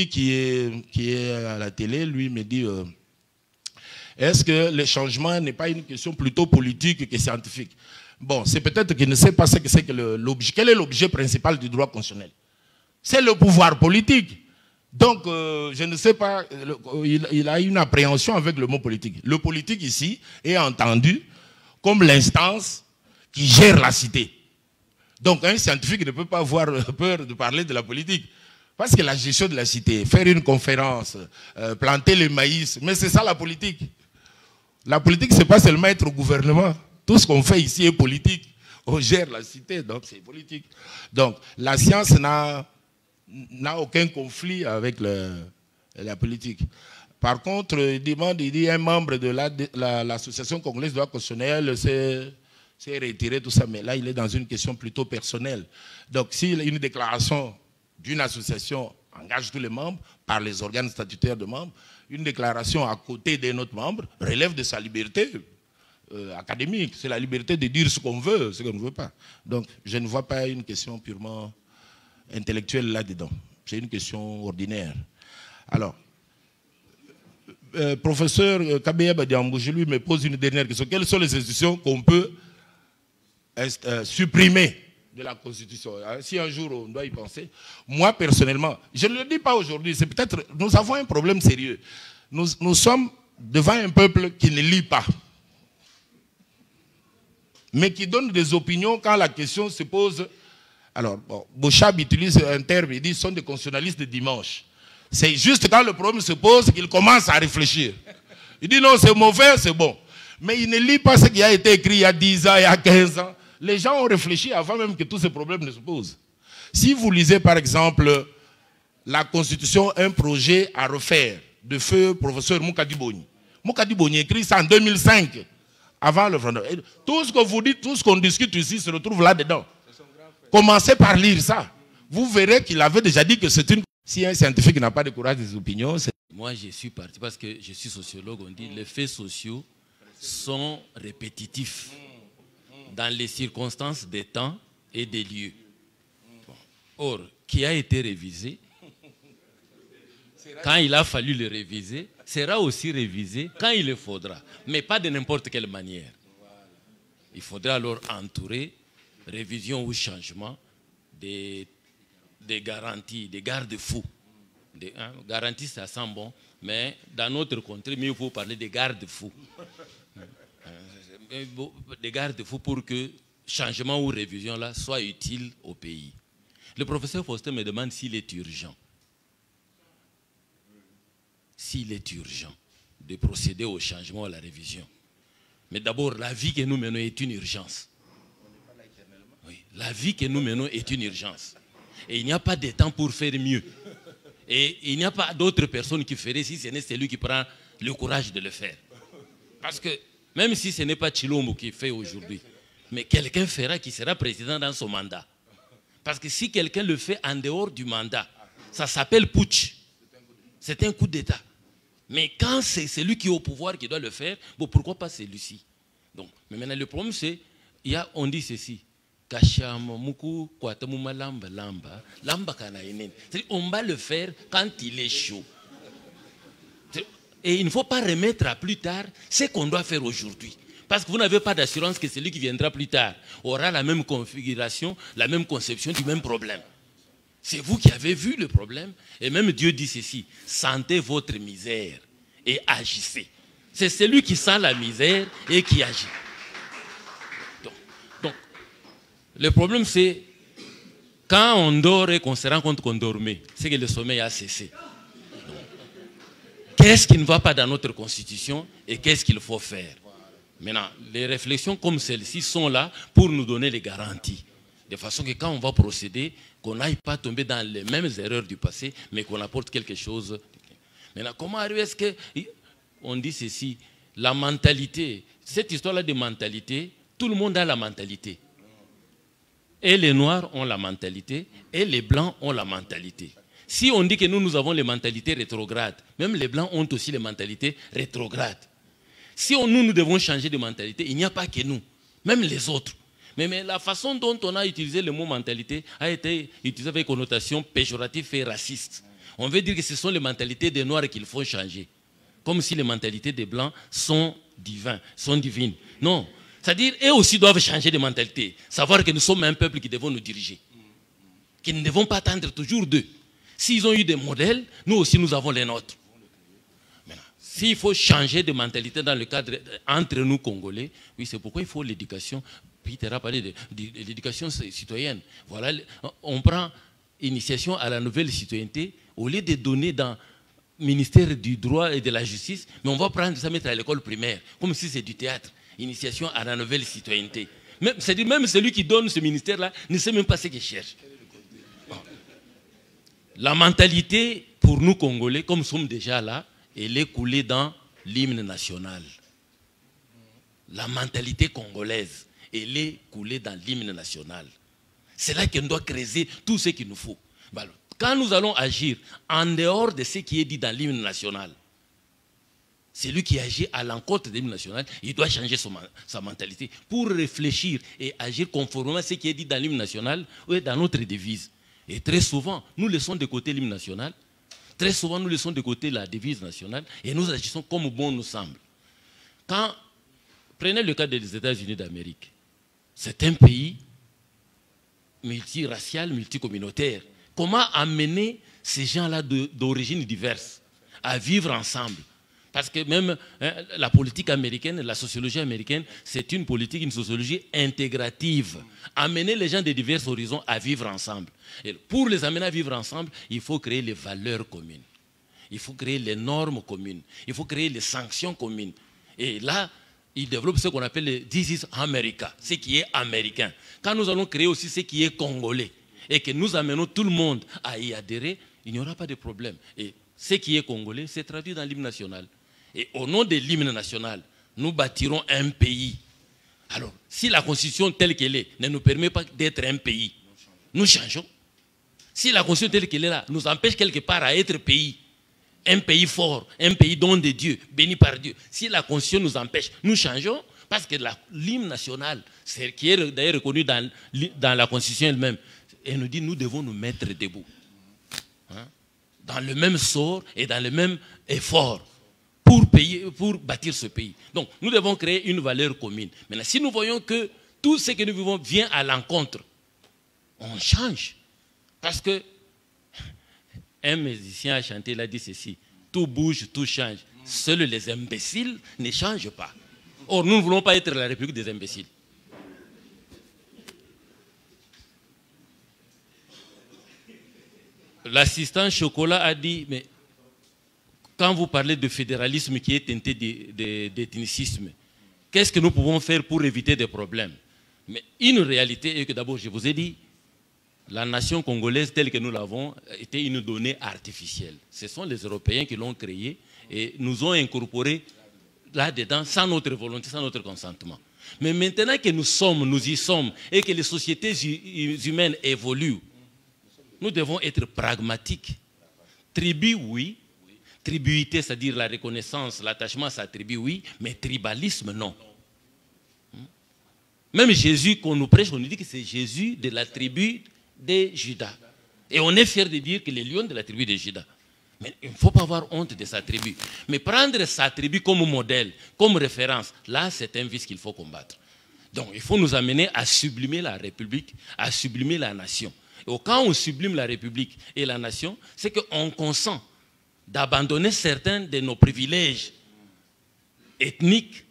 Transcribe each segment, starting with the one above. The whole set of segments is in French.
qui est à la télé, lui me dit est-ce que le changement n'est pas une question plutôt politique que scientifique? Bon, c'est peut-être qu'il ne sait pas ce que c'est que l'objet. Quel est l'objet principal du droit constitutionnel? C'est le pouvoir politique. Donc, je ne sais pas, il a une appréhension avec le mot politique. Le politique ici est entendu comme l'instance qui gère la cité. Donc, un scientifique ne peut pas avoir peur de parler de la politique. Parce que la gestion de la cité, faire une conférence, planter le maïs, mais c'est ça la politique. La politique, ce n'est pas seulement être au gouvernement. Tout ce qu'on fait ici est politique. On gère la cité, donc c'est politique. Donc, la science n'a aucun conflit avec la politique. Par contre, il dit un membre de l'association congolaise de droit constitutionnel s'est retiré, tout ça, mais là, il est dans une question plutôt personnelle. Donc, si une déclaration d'une association engage tous les membres par les organes statutaires de membres, une déclaration à côté d'un autre membre relève de sa liberté académique. C'est la liberté de dire ce qu'on veut, ce qu'on ne veut pas. Donc, je ne vois pas une question purement intellectuelle là-dedans. C'est une question ordinaire. Alors, professeur Kabeya Badiambou, je lui me pose une dernière question. Quelles sont les institutions qu'on peut supprimer de la Constitution? Si un jour on doit y penser, moi personnellement, je ne le dis pas aujourd'hui, c'est peut-être, nous avons un problème sérieux. Nous sommes devant un peuple qui ne lit pas, mais qui donne des opinions quand la question se pose. Alors, bon, Bouchab utilise un terme, il dit ce sont des constitutionnalistes de dimanche. C'est juste quand le problème se pose qu'il commence à réfléchir. Il dit non, c'est mauvais, c'est bon. Mais il ne lit pas ce qui a été écrit il y a 10 ans, il y a 15 ans. Les gens ont réfléchi avant même que tous ces problèmes ne se posent. Si vous lisez par exemple la Constitution, un projet à refaire de feu professeur Moukadi Boni. Moukadi Boni écrit ça en 2005, avant le référendum. Tout ce que vous dites, tout ce qu'on discute ici se retrouve là-dedans. Commencez par lire ça. Vous verrez qu'il avait déjà dit que c'est une... Si un scientifique n'a pas de courage des opinions, c'est... Moi, je suis parti parce que je suis sociologue. On dit que les faits sociaux sont répétitifs dans les circonstances des temps et des lieux. Or, qui a été révisé, quand il a fallu le réviser, sera aussi révisé quand il le faudra, mais pas de n'importe quelle manière. Il faudra alors entourer révision ou changement des garanties, des garde-fous. Garanties, ça sent bon, mais dans notre contrée, mieux vaut parler des garde-fous. Des garde-fous pour que changement ou révision là soit utile au pays. Le professeur Faustin me demande s'il est urgent. S'il est urgent de procéder au changement ou à la révision. Mais d'abord, la vie que nous menons est une urgence. Oui, la vie que nous menons est une urgence. Et il n'y a pas de temps pour faire mieux. Et il n'y a pas d'autres personnes qui feraient si ce n'est celui qui prend le courage de le faire. Parce que même si ce n'est pas Chilombo qui fait aujourd'hui, mais quelqu'un fera qui sera président dans son mandat. Parce que si quelqu'un le fait en dehors du mandat, ça s'appelle putsch. C'est un coup d'État. Mais quand c'est celui qui est au pouvoir qui doit le faire, bon, pourquoi pas celui-ci? Donc, mais maintenant, le problème, c'est, on dit ceci. On va le faire quand il est chaud. Et il ne faut pas remettre à plus tard ce qu'on doit faire aujourd'hui. Parce que vous n'avez pas d'assurance que celui qui viendra plus tard aura la même configuration, la même conception du même problème. C'est vous qui avez vu le problème. Et même Dieu dit ceci, sentez votre misère et agissez. C'est celui qui sent la misère et qui agit. Donc le problème c'est, quand on dort et qu'on se rend compte qu'on dormait, c'est que le sommeil a cessé. Qu'est-ce qui ne va pas dans notre constitution et qu'est-ce qu'il faut faire? Maintenant, les réflexions comme celle-ci sont là pour nous donner les garanties. De façon que quand on va procéder, qu'on n'aille pas tomber dans les mêmes erreurs du passé, mais qu'on apporte quelque chose. Maintenant, comment arriver est-ce que... On dit ceci, la mentalité, cette histoire-là de mentalité, tout le monde a la mentalité. Et les Noirs ont la mentalité, et les Blancs ont la mentalité. Si on dit que nous avons les mentalités rétrogrades, même les Blancs ont aussi les mentalités rétrogrades. Si nous devons changer de mentalité, il n'y a pas que nous, même les autres. Mais la façon dont on a utilisé le mot mentalité a été utilisé avec connotation péjorative et raciste. On veut dire que ce sont les mentalités des Noirs qu'il faut changer. Comme si les mentalités des Blancs sont divines. Non. C'est-à-dire, eux aussi doivent changer de mentalité. Savoir que nous sommes un peuple qui devons nous diriger. Qui ne devons pas attendre toujours d'eux. S'ils ont eu des modèles, nous aussi nous avons les nôtres. Maintenant, s'il faut changer de mentalité dans le cadre entre nous Congolais, oui, c'est pourquoi il faut l'éducation. Peter a parlé de l'éducation citoyenne. Voilà, on prend initiation à la nouvelle citoyenneté, au lieu de donner dans le ministère du droit et de la justice, mais on va prendre ça, mettre à l'école primaire, comme si c'est du théâtre. Initiation à la nouvelle citoyenneté. C'est-à-dire même celui qui donne ce ministère-là ne sait même pas ce qu'il cherche. Bon. La mentalité, pour nous Congolais, comme nous sommes déjà là, elle est coulée dans l'hymne national. La mentalité congolaise, elle est coulée dans l'hymne national. C'est là qu'on doit creuser tout ce qu'il nous faut. Alors, quand nous allons agir en dehors de ce qui est dit dans l'hymne national, celui qui agit à l'encontre de l'hymne national, il doit changer sa mentalité pour réfléchir et agir conformément à ce qui est dit dans l'hymne national ou dans notre devise. Et très souvent, nous laissons de côté l'hymne national, très souvent nous laissons de côté la devise nationale et nous agissons comme bon nous semble. Prenez le cas des États-Unis d'Amérique. C'est un pays multiracial, multicommunautaire. Comment amener ces gens-là d'origines diverses à vivre ensemble? Parce que même la politique américaine, la sociologie américaine, c'est une politique, une sociologie intégrative. Amener les gens de divers horizons à vivre ensemble. Et pour les amener à vivre ensemble, il faut créer les valeurs communes. Il faut créer les normes communes. Il faut créer les sanctions communes. Et là, ils développent ce qu'on appelle le This is America, ce qui est américain. Quand nous allons créer aussi ce qui est congolais et que nous amenons tout le monde à y adhérer, il n'y aura pas de problème. Et ce qui est congolais, c'est traduit dans l'hymne national. Et au nom de l'hymne national, nous bâtirons un pays. Alors, si la constitution telle qu'elle est ne nous permet pas d'être un pays, nous changeons. Si la constitution telle qu'elle est là nous empêche quelque part à être pays, un pays fort, un pays don de Dieu, béni par Dieu, si la constitution nous empêche, nous changeons, parce que l'hymne national, qui est d'ailleurs reconnu dans la constitution elle-même, elle nous dit nous devons nous mettre debout. Hein? Dans le même sort et dans le même effort. Pour bâtir ce pays. Donc, nous devons créer une valeur commune. Maintenant, si nous voyons que tout ce que nous vivons vient à l'encontre, on change. Parce que un musicien a chanté, il a dit ceci, tout bouge, tout change. Seuls les imbéciles ne changent pas. Or, nous ne voulons pas être la République des imbéciles. L'assistant Chocolat a dit, mais quand vous parlez de fédéralisme qui est teinté d'ethnicisme, qu'est-ce que nous pouvons faire pour éviter des problèmes? Mais une réalité est que d'abord, je vous ai dit, la nation congolaise telle que nous l'avons était une donnée artificielle. Ce sont les Européens qui l'ont créée et nous ont incorporé là-dedans sans notre volonté, sans notre consentement. Mais maintenant que nous y sommes et que les sociétés humaines évoluent, nous devons être pragmatiques. Tribu, oui. Tribuité, c'est-à-dire la reconnaissance, l'attachement à sa tribu, oui, mais tribalisme, non. Même Jésus qu'on nous prêche, on nous dit que c'est Jésus de la tribu de Juda. Et on est fiers de dire que les lions de la tribu de Juda. Mais il ne faut pas avoir honte de sa tribu. Mais prendre sa tribu comme modèle, comme référence, là, c'est un vice qu'il faut combattre. Donc, il faut nous amener à sublimer la République, à sublimer la nation. Et quand on sublime la République et la nation, c'est qu'on consent d'abandonner certains de nos privilèges ethniques,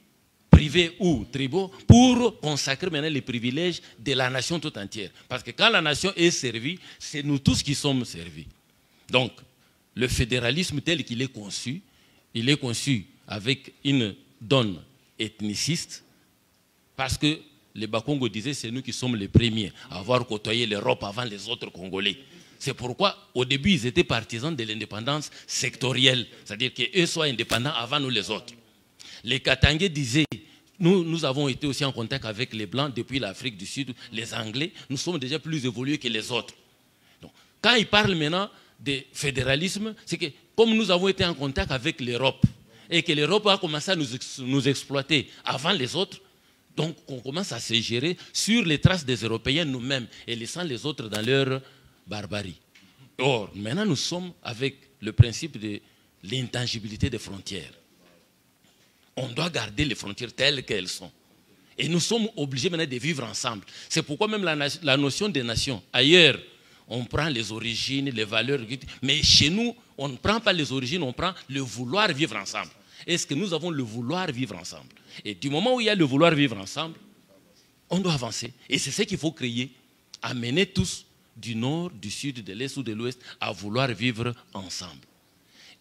privés ou tribaux, pour consacrer maintenant les privilèges de la nation tout entière. Parce que quand la nation est servie, c'est nous tous qui sommes servis. Donc, le fédéralisme tel qu'il est conçu, il est conçu avec une donne ethniciste, parce que les Bakongo disaient c'est nous qui sommes les premiers à avoir côtoyé l'Europe avant les autres Congolais. C'est pourquoi, au début, ils étaient partisans de l'indépendance sectorielle, c'est-à-dire qu'eux soient indépendants avant nous les autres. Les Katangais disaient, nous avons été aussi en contact avec les Blancs depuis l'Afrique du Sud, les Anglais, nous sommes déjà plus évolués que les autres. Donc, quand ils parlent maintenant de fédéralisme, c'est que comme nous avons été en contact avec l'Europe, et que l'Europe a commencé à nous exploiter avant les autres, donc on commence à se gérer sur les traces des Européens nous-mêmes, et laissant les autres dans leur barbarie. Or, maintenant, nous sommes avec le principe de l'intangibilité des frontières. On doit garder les frontières telles qu'elles sont. Et nous sommes obligés maintenant de vivre ensemble. C'est pourquoi même la notion des nations, ailleurs, on prend les origines, les valeurs, mais chez nous, on ne prend pas les origines, on prend le vouloir vivre ensemble. Est-ce que nous avons le vouloir vivre ensemble? Et du moment où il y a le vouloir vivre ensemble, on doit avancer. Et c'est ce qu'il faut créer, amener tous du nord, du sud, de l'est ou de l'ouest à vouloir vivre ensemble.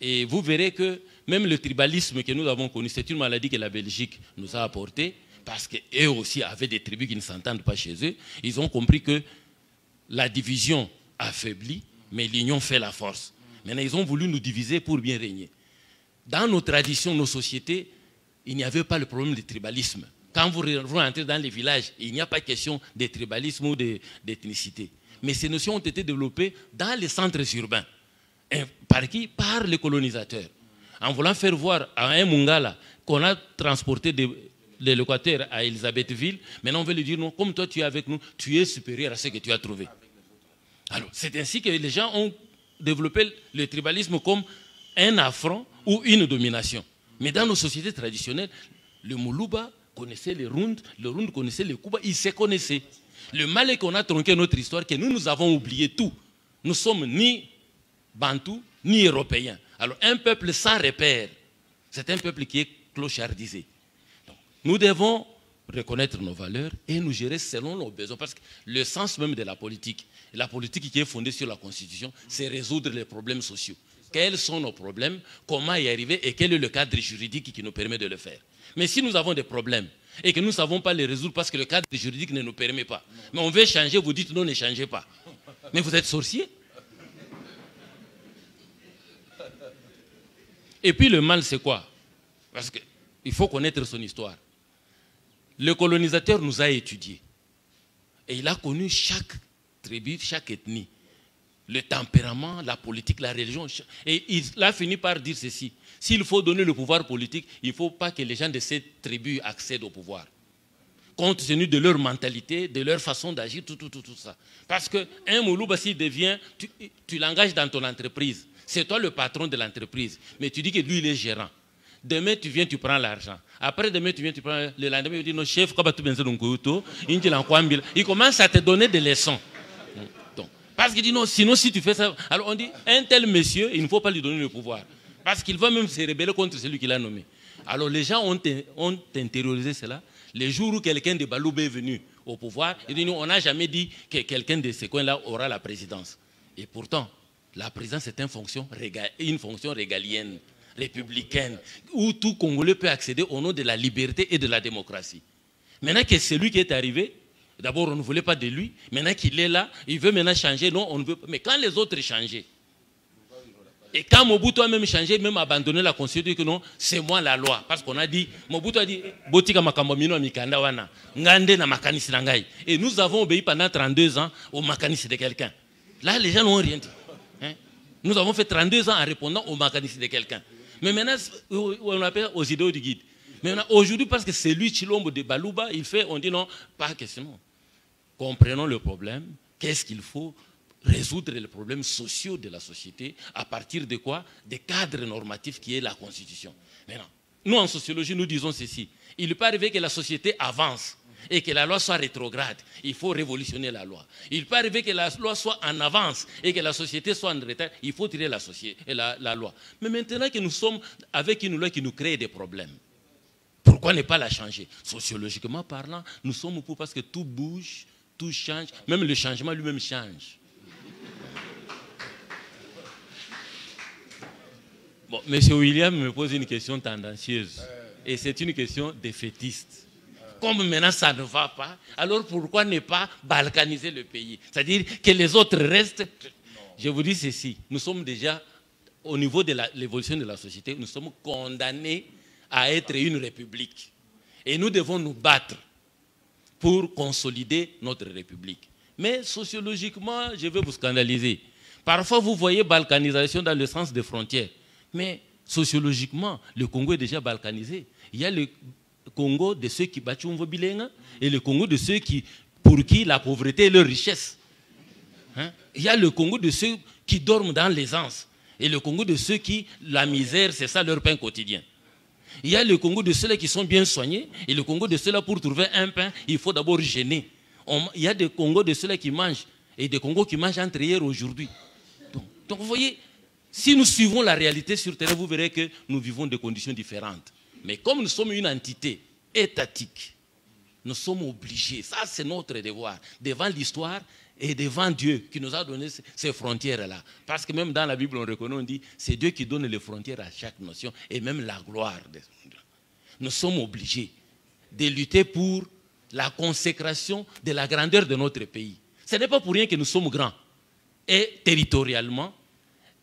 Et vous verrez que même le tribalisme que nous avons connu, c'est une maladie que la Belgique nous a apportée, parce qu'eux aussi avaient des tribus qui ne s'entendent pas chez eux. Ils ont compris que la division affaiblit, mais l'union fait la force. Maintenant, ils ont voulu nous diviser pour bien régner. Dans nos traditions, nos sociétés, il n'y avait pas le problème du tribalisme. Quand vous rentrez dans les villages, il n'y a pas question de tribalisme ou d'ethnicité. Mais ces notions ont été développées dans les centres urbains. Et par qui? Par les colonisateurs. En voulant faire voir à un Mungala qu'on a transporté de l'Équateur à Elisabethville, maintenant on veut lui dire non, comme toi tu es avec nous, tu es supérieur à ce que tu as trouvé. Alors c'est ainsi que les gens ont développé le tribalisme comme un affront ou une domination. Mais dans nos sociétés traditionnelles, le Moulouba connaissait les Rounds connaissait les Kouba, ils se connaissaient. Le mal est qu'on a tronqué notre histoire, que nous avons oublié tout. Nous sommes ni Bantous, ni Européens. Alors un peuple sans repère, c'est un peuple qui est clochardisé. Donc, nous devons reconnaître nos valeurs et nous gérer selon nos besoins. Parce que le sens même de la politique qui est fondée sur la Constitution, c'est résoudre les problèmes sociaux. Quels sont nos problèmes, comment y arriver et quel est le cadre juridique qui nous permet de le faire. Mais si nous avons des problèmes et que nous ne savons pas les résoudre parce que le cadre juridique ne nous permet pas, mais on veut changer, vous dites non, ne changez pas. Mais vous êtes sorcier. Et puis le mal, c'est quoi? Parce qu'il faut connaître son histoire. Le colonisateur nous a étudiés. Et il a connu chaque tribu, chaque ethnie. Le tempérament, la politique, la religion. Et il a fini par dire ceci. S'il faut donner le pouvoir politique, il ne faut pas que les gens de cette tribu accèdent au pouvoir. Compte tenu de leur mentalité, de leur façon d'agir, tout ça. Parce qu'un Moulouba, s'il devient, tu l'engages dans ton entreprise. C'est toi le patron de l'entreprise. Mais tu dis que lui, il est gérant. Demain, tu viens, tu prends l'argent. Après, demain, tu viens, tu prends le lendemain, il dit, non, chef, il commence à te donner des leçons. Donc, parce qu'il dit, non, sinon, si tu fais ça... Alors, on dit, un tel monsieur, il ne faut pas lui donner le pouvoir. Parce qu'il va même se rebeller contre celui qui l'a nommé. Alors, les gens ont intériorisé cela. Les jours où quelqu'un de Baloubé est venu au pouvoir, il dit, non, on n'a jamais dit que quelqu'un de ces coins-là aura la présidence. Et pourtant, la présidence est une fonction régalienne, républicaine, où tout Congolais peut accéder au nom de la liberté et de la démocratie. Maintenant que c'est lui qui est arrivé, d'abord on ne voulait pas de lui, maintenant qu'il est là, il veut maintenant changer, non, on ne veut pas. Mais quand les autres changeaient, et quand Mobutu a même changé, même abandonné la Constitution, que non, c'est moi la loi. Parce qu'on a dit, Mobutu a dit, Botika Makamomino Mikanda Wana, Ngande na Makanisi Nangai. Et nous avons obéi pendant 32 ans au Makanisi de quelqu'un. Là, les gens n'ont rien dit. Hein? Nous avons fait 32 ans en répondant au Makanisi de quelqu'un. Mais maintenant, on appelle aux idéaux du guide. Mais aujourd'hui, parce que c'est lui, Chilombo de Balouba, il fait, on dit non, pas question. Comprenons le problème. Qu'est-ce qu'il faut? Résoudre les problèmes sociaux de la société à partir de quoi? Des cadres normatifs qui est la Constitution. Maintenant, nous en sociologie, nous disons ceci. Il ne peut pas arriver que la société avance et que la loi soit rétrograde. Il faut révolutionner la loi. Il peut arriver que la loi soit en avance et que la société soit en retard. Il faut tirer la loi. Mais maintenant que nous sommes avec une loi qui nous crée des problèmes, pourquoi ne pas la changer? Sociologiquement parlant, nous sommes pour parce que tout bouge, tout change. Même le changement lui-même change. Bon, M. William me pose une question tendancieuse. Et c'est une question défaitiste. Comme maintenant ça ne va pas, alors pourquoi ne pas balkaniser le pays? C'est-à-dire que les autres restent. Je vous dis ceci, nous sommes déjà, au niveau de l'évolution de la société, nous sommes condamnés à être une république. Et nous devons nous battre pour consolider notre république. Mais sociologiquement, je vais vous scandaliser. Parfois, vous voyez balkanisation dans le sens des frontières. Mais sociologiquement, le Congo est déjà balkanisé. Il y a le Congo de ceux qui battent bilingue et le Congo de ceux pour qui la pauvreté est leur richesse. Hein? Il y a le Congo de ceux qui dorment dans l'aisance. Et le Congo de ceux qui, la misère, c'est ça leur pain quotidien. Il y a le Congo de ceux-là qui sont bien soignés, et le Congo de ceux-là, pour trouver un pain, il faut d'abord gêner. Il y a des Congos de ceux-là qui mangent, et des Congos qui mangent entre hier et aujourd'hui. Donc vous voyez, si nous suivons la réalité sur terrain, vous verrez que nous vivons des conditions différentes. Mais comme nous sommes une entité étatique, nous sommes obligés, ça c'est notre devoir, devant l'histoire et devant Dieu qui nous a donné ces frontières-là. Parce que même dans la Bible, on reconnaît, on dit, c'est Dieu qui donne les frontières à chaque nation et même la gloire. Nous sommes obligés de lutter pour la consécration de la grandeur de notre pays. Ce n'est pas pour rien que nous sommes grands, et territorialement,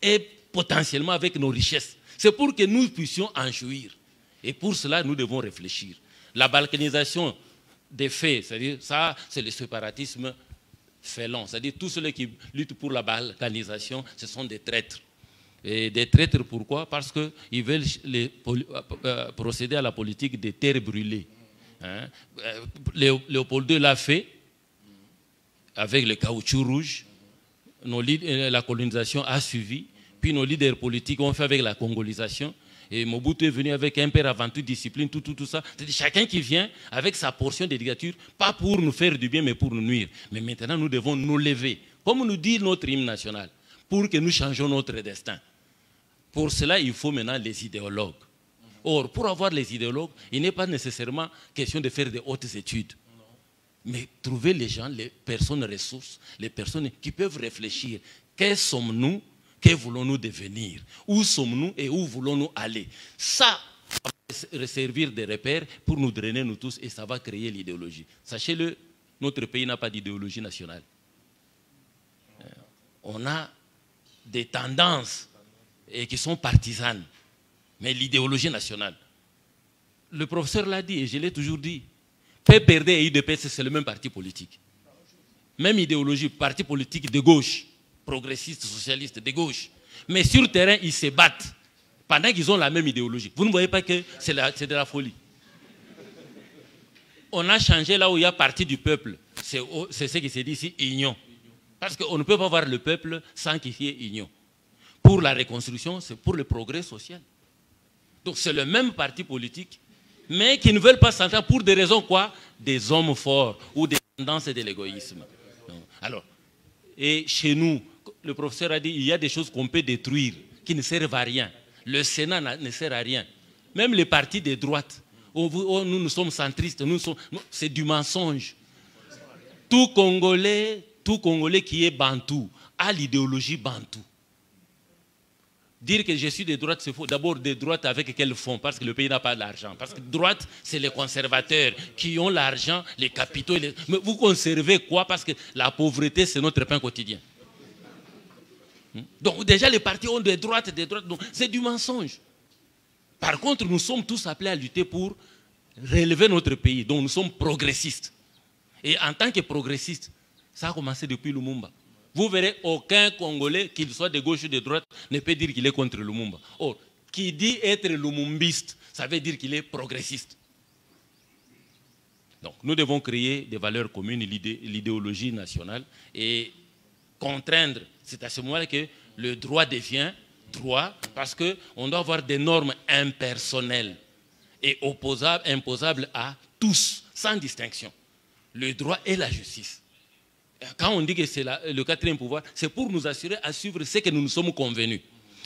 et potentiellement avec nos richesses. C'est pour que nous puissions en jouir. Et pour cela, nous devons réfléchir. La balkanisation des faits, c'est-à-dire ça, c'est le séparatisme félon. C'est-à-dire tous ceux qui luttent pour la balkanisation, ce sont des traîtres. Et des traîtres, pourquoi? Parce qu'ils veulent procéder à la politique des terres brûlées. Hein? Léopold II l'a fait avec le caoutchouc rouge. La colonisation a suivi. Puis nos leaders politiques ont fait avec la congolisation. Et Mobutu est venu avec un père avant toute discipline, tout ça. C'est-à-dire chacun qui vient avec sa portion de dictature, pas pour nous faire du bien, mais pour nous nuire. Mais maintenant, nous devons nous lever, comme nous dit notre hymne national, pour que nous changions notre destin. Pour cela, il faut maintenant les idéologues. Or, pour avoir les idéologues, il n'est pas nécessairement question de faire de hautes études. Mais trouver les gens, les personnes ressources, les personnes qui peuvent réfléchir. Qui sommes-nous? Que voulons-nous devenir? Où sommes-nous et où voulons-nous aller? Ça va servir de repère pour nous drainer nous tous et ça va créer l'idéologie. Sachez-le, notre pays n'a pas d'idéologie nationale. On a des tendances qui sont partisanes, mais l'idéologie nationale. Le professeur l'a dit et je l'ai toujours dit. PPRD et UDPS, c'est le même parti politique. Même idéologie, parti politique de gauche. Progressistes, socialistes, de gauche. Mais sur le terrain, ils se battent pendant qu'ils ont la même idéologie. Vous ne voyez pas que c'est de la folie. On a changé là où il y a parti du peuple. C'est ce qui s'est dit ici, union. Parce qu'on ne peut pas voir le peuple sans qu'il y ait union. Pour la reconstruction, c'est pour le progrès social. Donc c'est le même parti politique, mais qui ne veulent pas s'entendre pour des raisons quoi? Des hommes forts ou des tendances et de l'égoïsme. Alors, et chez nous, le professeur a dit il y a des choses qu'on peut détruire, qui ne servent à rien. Le Sénat ne sert à rien. Même les partis de droite, nous sommes centristes, c'est du mensonge. Tout Congolais qui est bantou a l'idéologie bantou. Dire que je suis de droite, c'est faux. D'abord, de droite avec quel fonds? Parce que le pays n'a pas d'argent. Parce que droite, c'est les conservateurs qui ont l'argent, les capitaux. Mais vous conservez quoi? Parce que la pauvreté, c'est notre pain quotidien. Donc déjà, les partis ont des droites. Donc c'est du mensonge. Par contre, nous sommes tous appelés à lutter pour relever notre pays. Donc nous sommes progressistes. Et en tant que progressistes, ça a commencé depuis Lumumba. Vous verrez, aucun Congolais, qu'il soit de gauche ou de droite, ne peut dire qu'il est contre Lumumba. Or, qui dit être lumumbiste, ça veut dire qu'il est progressiste. Donc, nous devons créer des valeurs communes, l'idéologie nationale, et contraindre. C'est à ce moment-là que le droit devient droit, parce qu'on doit avoir des normes impersonnelles et imposables à tous, sans distinction. Le droit et la justice. Quand on dit que c'est le quatrième pouvoir, c'est pour nous assurer à suivre ce que nous nous sommes convenus.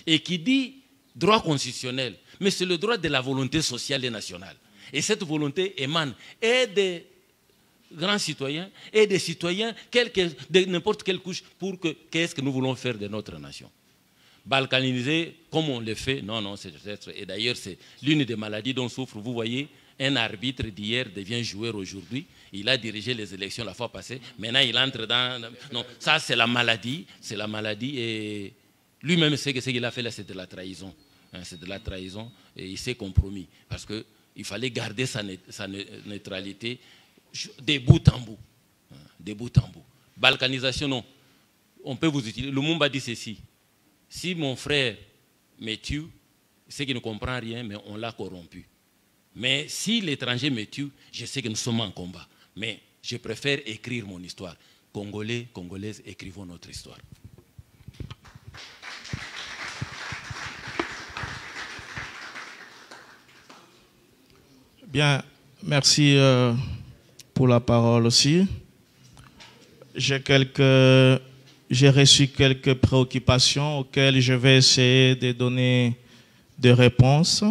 Et qui dit droit constitutionnel, mais c'est le droit de la volonté sociale et nationale. Et cette volonté émane et des grands citoyens et des citoyens de n'importe quelle couche pour qu'est-ce que nous voulons faire de notre nation. Balkaniser, comme on le fait, non, c'est peut-être. Et d'ailleurs, c'est l'une des maladies dont souffre, vous voyez, un arbitre d'hier devient joueur aujourd'hui. Il a dirigé les élections la fois passée. Maintenant, il entre dans... Non, ça, c'est la maladie. C'est la maladie. Et lui-même sait que ce qu'il a fait là, c'est de la trahison. C'est de la trahison. Et il s'est compromis. Parce qu'il fallait garder sa neutralité de bout en bout. De bout en bout. Balkanisation, non. On peut vous utiliser. Lumumba dit ceci. Si mon frère me tue, c'est qu'il ne comprend rien, mais on l'a corrompu. Mais si l'étranger me tue, je sais que nous sommes en combat. Mais je préfère écrire mon histoire. Congolais, Congolaises, écrivons notre histoire. Bien, merci pour la parole aussi. J'ai reçu quelques préoccupations auxquelles je vais essayer de donner des réponses.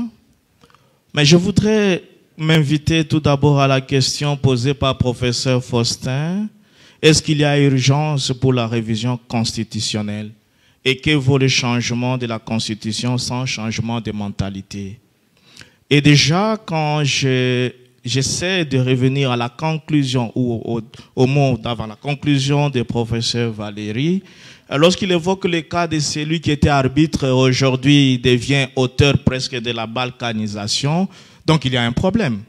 Mais je voudrais m'inviter tout d'abord à la question posée par professeur Faustin. Est-ce qu'il y a urgence pour la révision constitutionnelle? Et que vaut le changement de la Constitution sans changement de mentalité? Et déjà, quand j'essaie de revenir à la conclusion, ou au mot d'avant, la conclusion du professeur Valéry, lorsqu'il évoque le cas de celui qui était arbitre, aujourd'hui il devient auteur presque de la balkanisation, donc il y a un problème.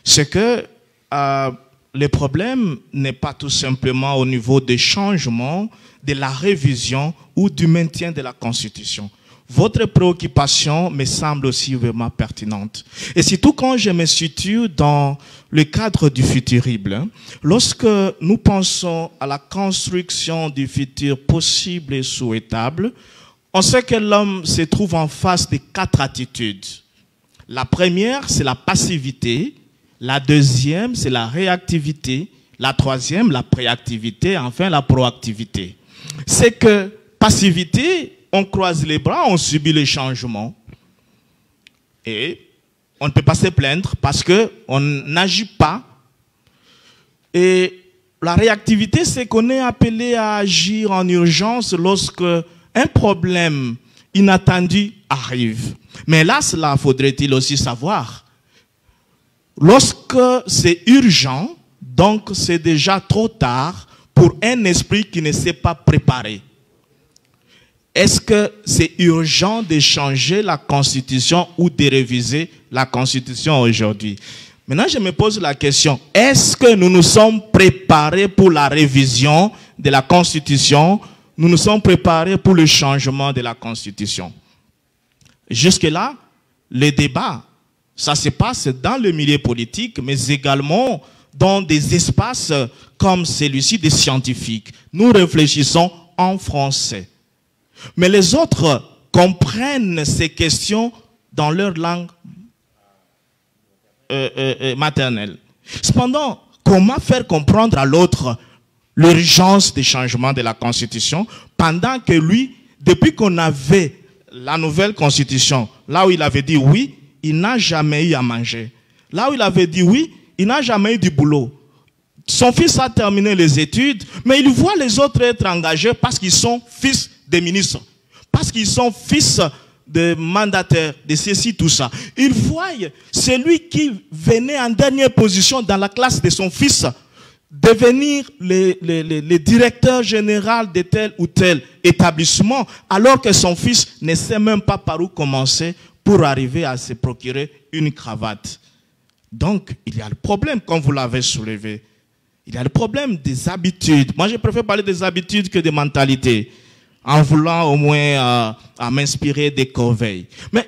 C'est que le problème n'est pas tout simplement au niveau des changements, de la révision ou du maintien de la Constitution. Votre préoccupation me semble aussi vraiment pertinente. Et surtout quand je me situe dans le cadre du futurible, lorsque nous pensons à la construction du futur possible et souhaitable, on sait que l'homme se trouve en face de 4 attitudes. La première, c'est la passivité. La deuxième, c'est la réactivité. La troisième, la préactivité. Enfin, la proactivité. C'est que passivité, on croise les bras, on subit les changements. Et on ne peut pas se plaindre parce qu'on n'agit pas. Et la réactivité, c'est qu'on est appelé à agir en urgence lorsque un problème inattendu arrive. Mais là, cela faudrait-il aussi savoir. Lorsque c'est urgent, donc c'est déjà trop tard pour un esprit qui ne s'est pas préparé. Est-ce que c'est urgent de changer la Constitution ou de réviser la Constitution aujourd'hui? Maintenant, je me pose la question, est-ce que nous nous sommes préparés pour la révision de la Constitution? Nous nous sommes préparés pour le changement de la Constitution? Jusque-là, le débat, ça se passe dans le milieu politique, mais également dans des espaces comme celui-ci des scientifiques. Nous réfléchissons en français. Mais les autres comprennent ces questions dans leur langue maternelle. Cependant, comment faire comprendre à l'autre l'urgence des changements de la Constitution pendant que lui, depuis qu'on avait la nouvelle Constitution, là où il avait dit oui, il n'a jamais eu à manger. Là où il avait dit oui, il n'a jamais eu du boulot. Son fils a terminé les études, mais il voit les autres être engagés parce qu'ils sont fils des ministres, parce qu'ils sont fils de mandataires, de ceci, tout ça. Il voit celui qui venait en dernière position dans la classe de son fils devenir le directeur général de tel ou tel établissement, alors que son fils ne sait même pas par où commencer pour arriver à se procurer une cravate. Donc, il y a le problème, comme vous l'avez soulevé. Il y a le problème des habitudes. Moi, je préfère parler des habitudes que des mentalités, en voulant au moins à m'inspirer des Corveilles. Mais,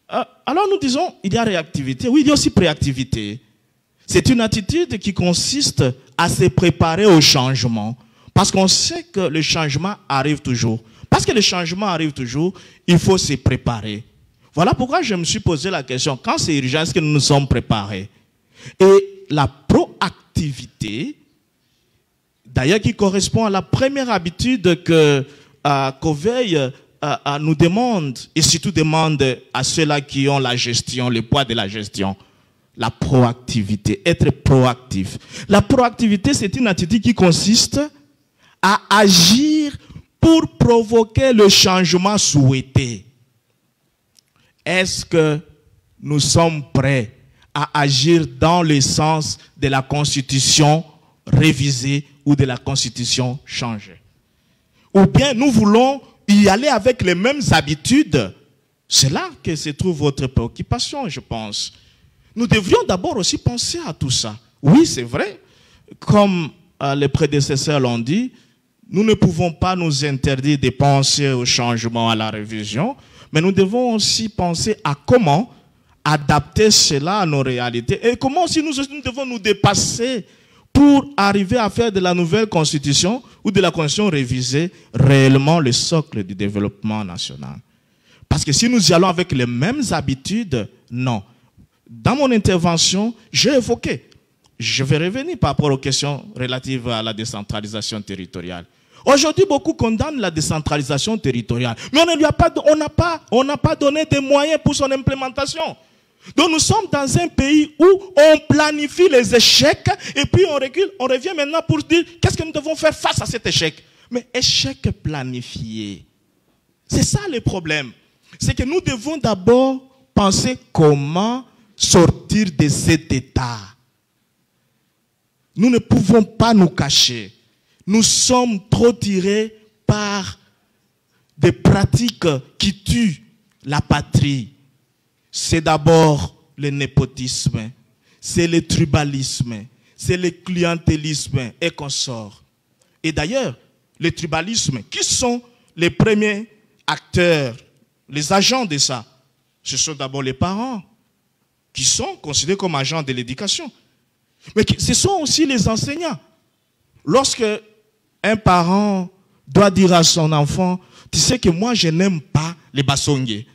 alors nous disons, il y a réactivité. Oui, il y a aussi préactivité. C'est une attitude qui consiste à se préparer au changement. Parce qu'on sait que le changement arrive toujours. Parce que le changement arrive toujours, il faut se préparer. Voilà pourquoi je me suis posé la question, quand c'est urgent, est-ce que nous nous sommes préparés? Et la proactivité, d'ailleurs qui correspond à la première habitude que Corveille nous demande, et surtout demande à ceux-là qui ont la gestion, le poids de la gestion, la proactivité, être proactif. La proactivité, c'est une attitude qui consiste à agir pour provoquer le changement souhaité. Est-ce que nous sommes prêts à agir dans le sens de la Constitution révisée ou de la Constitution changée? Ou bien nous voulons y aller avec les mêmes habitudes? C'est là que se trouve votre préoccupation, je pense. Nous devrions d'abord aussi penser à tout ça. Oui, c'est vrai, comme les prédécesseurs l'ont dit, nous ne pouvons pas nous interdire de penser au changement, à la révision, mais nous devons aussi penser à comment adapter cela à nos réalités et comment aussi nous devons nous dépasser pour arriver à faire de la nouvelle constitution ou de la constitution révisée réellement le socle du développement national. Parce que si nous y allons avec les mêmes habitudes, non. dans mon intervention, j'ai évoqué. Je vais revenir par rapport aux questions relatives à la décentralisation territoriale. Aujourd'hui, beaucoup condamnent la décentralisation territoriale, mais on n'a pas donné des moyens pour son implémentation. Donc nous sommes dans un pays où on planifie les échecs et puis on recule, on revient maintenant pour dire qu'est-ce que nous devons faire face à cet échec. Mais échec planifié, c'est ça le problème. C'est que nous devons d'abord penser comment sortir de cet état. Nous ne pouvons pas nous cacher. Nous sommes trop tirés par des pratiques qui tuent la patrie. C'est d'abord le népotisme, c'est le tribalisme, c'est le clientélisme et consorts. Et d'ailleurs, le tribalisme, qui sont les premiers acteurs, les agents de ça? Ce sont d'abord les parents, qui sont considérés comme agents de l'éducation. Mais ce sont aussi les enseignants. Lorsque un parent doit dire à son enfant, tu sais que moi je n'aime pas les basongués.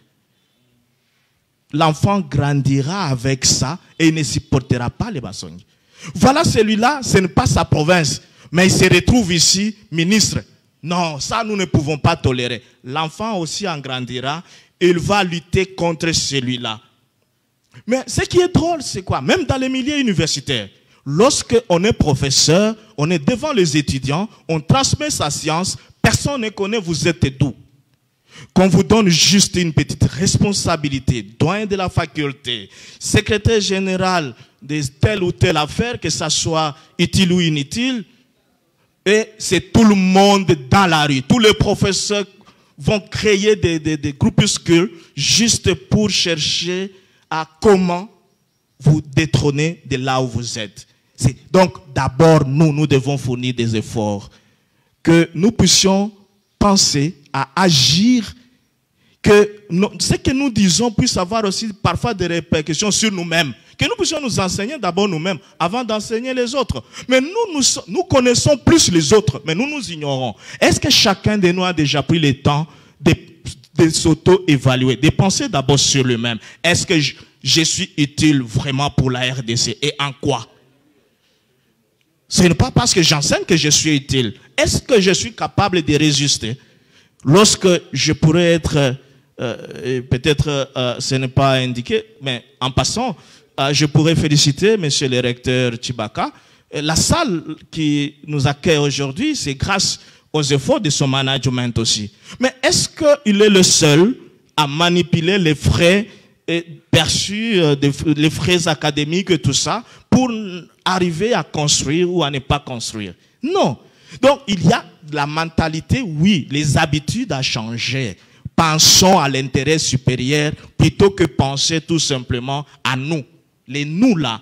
L'enfant grandira avec ça et il ne supportera pas les basongués. Voilà, celui-là, ce n'est pas sa province, mais il se retrouve ici, ministre. Non, ça nous ne pouvons pas tolérer. L'enfant aussi en grandira, il va lutter contre celui-là. Mais ce qui est drôle, c'est quoi? Même dans les milieux universitaires, lorsque on est professeur, on est devant les étudiants, on transmet sa science, personne ne connaît vous êtes d'où. Qu'on vous donne juste une petite responsabilité, doyen de la faculté, secrétaire général de telle ou telle affaire, que ça soit utile ou inutile, et c'est tout le monde dans la rue. Tous les professeurs vont créer des groupuscules juste pour chercher à comment vous détrôner de là où vous êtes. Donc d'abord, nous devons fournir des efforts, que nous puissions penser à agir, que ce que nous disons puisse avoir aussi parfois des répercussions sur nous-mêmes, que nous puissions nous enseigner d'abord nous-mêmes avant d'enseigner les autres. Mais nous connaissons plus les autres, mais nous nous ignorons. Est-ce que chacun de nous a déjà pris le temps de s'auto-évaluer, de penser d'abord sur lui-même? Est-ce que je suis utile vraiment pour la RDC et en quoi? Ce n'est pas parce que j'enseigne que je suis utile. Est-ce que je suis capable de résister? Lorsque je pourrais être, peut-être ce n'est pas indiqué, mais en passant, je pourrais féliciter monsieur le recteur Chibaka. La salle qui nous accueille aujourd'hui, c'est grâce aux efforts de son management aussi. Mais est-ce qu'il est le seul à manipuler les frais perçus, les frais académiques et tout ça, pour arriver à construire ou à ne pas construire? Non. Donc, il y a la mentalité, oui, les habitudes à changer. Pensons à l'intérêt supérieur plutôt que penser tout simplement à nous. Les nous là.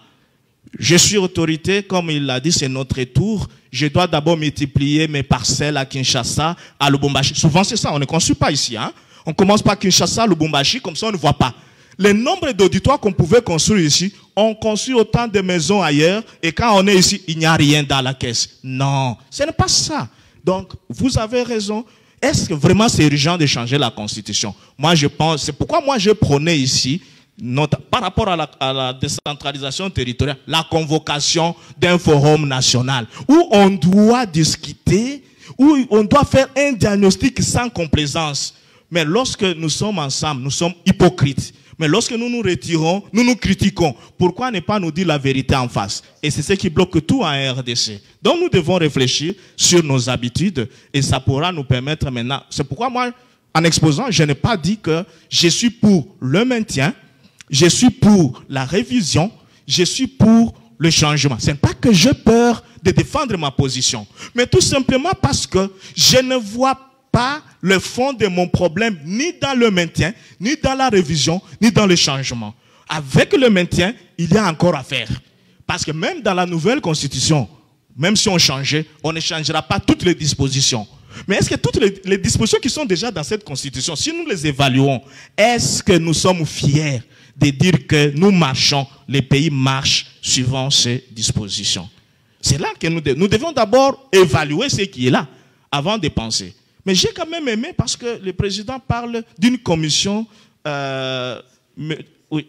Je suis autorité, comme il l'a dit, c'est notre tour. Je dois d'abord multiplier mes parcelles à Kinshasa, à Lubumbashi. Souvent c'est ça, on ne construit pas ici. Hein? On commence par Kinshasa, Lubumbashi, comme ça on ne voit pas. Le nombre d'auditoires qu'on pouvait construire ici, on construit autant de maisons ailleurs, et quand on est ici, il n'y a rien dans la caisse. Non, ce n'est pas ça. Donc, vous avez raison. Est-ce que vraiment c'est urgent de changer la Constitution? Moi, je pense, c'est pourquoi moi je prônais ici, par rapport à la décentralisation territoriale, la convocation d'un forum national, où on doit discuter, où on doit faire un diagnostic sans complaisance. Mais lorsque nous sommes ensemble, nous sommes hypocrites. Mais lorsque nous nous retirons, nous nous critiquons. Pourquoi ne pas nous dire la vérité en face? Et c'est ce qui bloque tout en RDC. Donc nous devons réfléchir sur nos habitudes et ça pourra nous permettre maintenant. C'est pourquoi moi, en exposant, je n'ai pas dit que je suis pour le maintien, je suis pour la révision, je suis pour le changement. Ce n'est pas que j'ai peur de défendre ma position, mais tout simplement parce que je ne vois pas le fond de mon problème, ni dans le maintien, ni dans la révision, ni dans le changement. Avec le maintien, il y a encore à faire. Parce que même dans la nouvelle constitution, même si on changeait, on ne changera pas toutes les dispositions. Mais est-ce que toutes les dispositions qui sont déjà dans cette constitution, si nous les évaluons, est-ce que nous sommes fiers de dire que nous marchons, les pays marchent suivant ces dispositions? C'est là que nous devons d'abord évaluer ce qui est là, avant de penser. Mais j'ai quand même aimé parce que le président parle d'une commission, oui,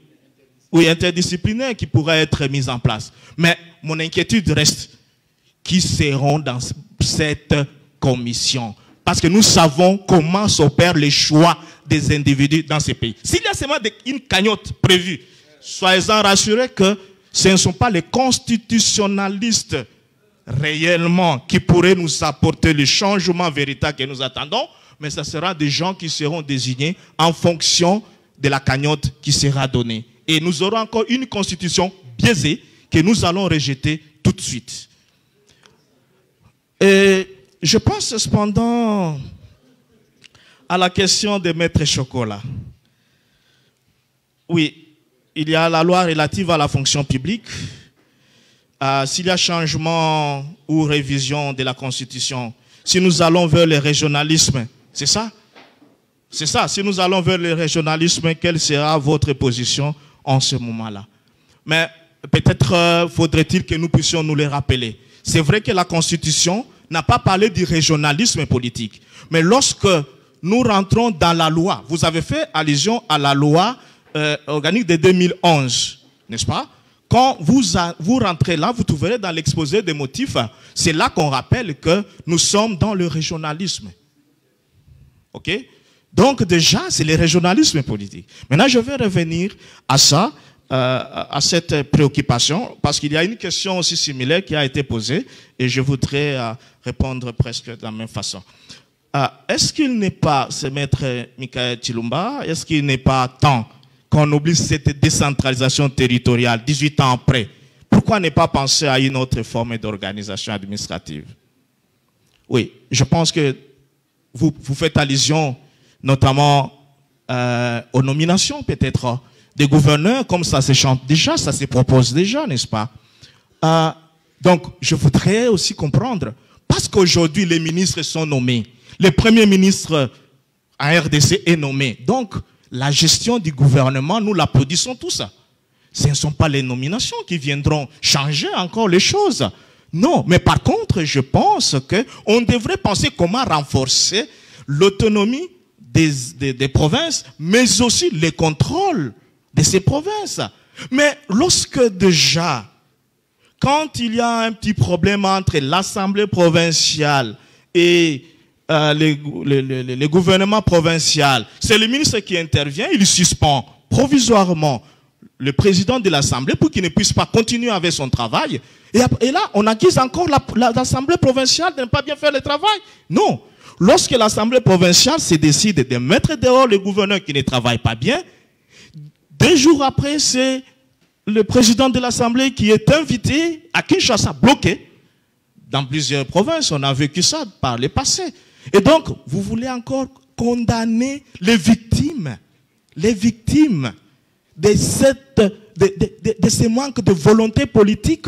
oui, interdisciplinaires qui pourraient être mises en place. Mais mon inquiétude reste qui seront dans cette commission. Parce que nous savons comment s'opèrent les choix des individus dans ces pays. S'il y a seulement une cagnotte prévue, soyez-en rassurés que ce ne sont pas les constitutionnalistes réellement qui pourraient nous apporter le changement véritable que nous attendons, mais ce sera des gens qui seront désignés en fonction de la cagnotte qui sera donnée. Et nous aurons encore une constitution biaisée que nous allons rejeter tout de suite. Et je pense cependant à la question de Maître Chocolat. Oui, il y a la loi relative à la fonction publique. S'il y a changement ou révision de la Constitution, si nous allons vers le régionalisme, c'est ça? C'est ça. Si nous allons vers le régionalisme, quelle sera votre position en ce moment-là? Mais peut-être faudrait-il que nous puissions nous le rappeler. C'est vrai que la Constitution n'a pas parlé du régionalisme politique. Mais lorsque nous rentrons dans la loi, vous avez fait allusion à la loi organique de 2011, n'est-ce pas? Quand vous rentrez là, vous trouverez dans l'exposé des motifs, c'est là qu'on rappelle que nous sommes dans le régionalisme. OK? Donc déjà, c'est le régionalisme politique. Maintenant, je vais revenir à ça, à cette préoccupation, parce qu'il y a une question aussi similaire qui a été posée, et je voudrais répondre presque de la même façon. Est-ce qu'il n'est pas, ce maître Michael Chilumba, est-ce qu'il n'est pas temps qu'on oublie cette décentralisation territoriale 18 ans après? Pourquoi ne pas penser à une autre forme d'organisation administrative? Oui, je pense que vous faites allusion notamment aux nominations peut-être des gouverneurs, comme ça se chante déjà, ça se propose déjà, n'est-ce pas? Donc, je voudrais aussi comprendre, parce qu'aujourd'hui les ministres sont nommés, le premier ministre en RDC est nommé, donc la gestion du gouvernement, nous l'applaudissons tous. Ce ne sont pas les nominations qui viendront changer encore les choses. Non, mais par contre, je pense qu'on devrait penser comment renforcer l'autonomie des provinces, mais aussi les contrôles de ces provinces. Mais lorsque déjà, quand il y a un petit problème entre l'Assemblée provinciale et le gouvernement provincial, c'est le ministre qui intervient, il suspend provisoirement le président de l'Assemblée pour qu'il ne puisse pas continuer avec son travail. Et là, on accuse encore l'Assemblée provinciale de ne pas bien faire le travail. Non. Lorsque l'Assemblée provinciale se décide de mettre dehors le gouverneur qui ne travaille pas bien, 2 jours après, c'est le président de l'Assemblée qui est invité à Kinshasa, bloqué. Dans plusieurs provinces, on a vécu ça par le passé. Et donc, vous voulez encore condamner les victimes de ce manque de volonté politique.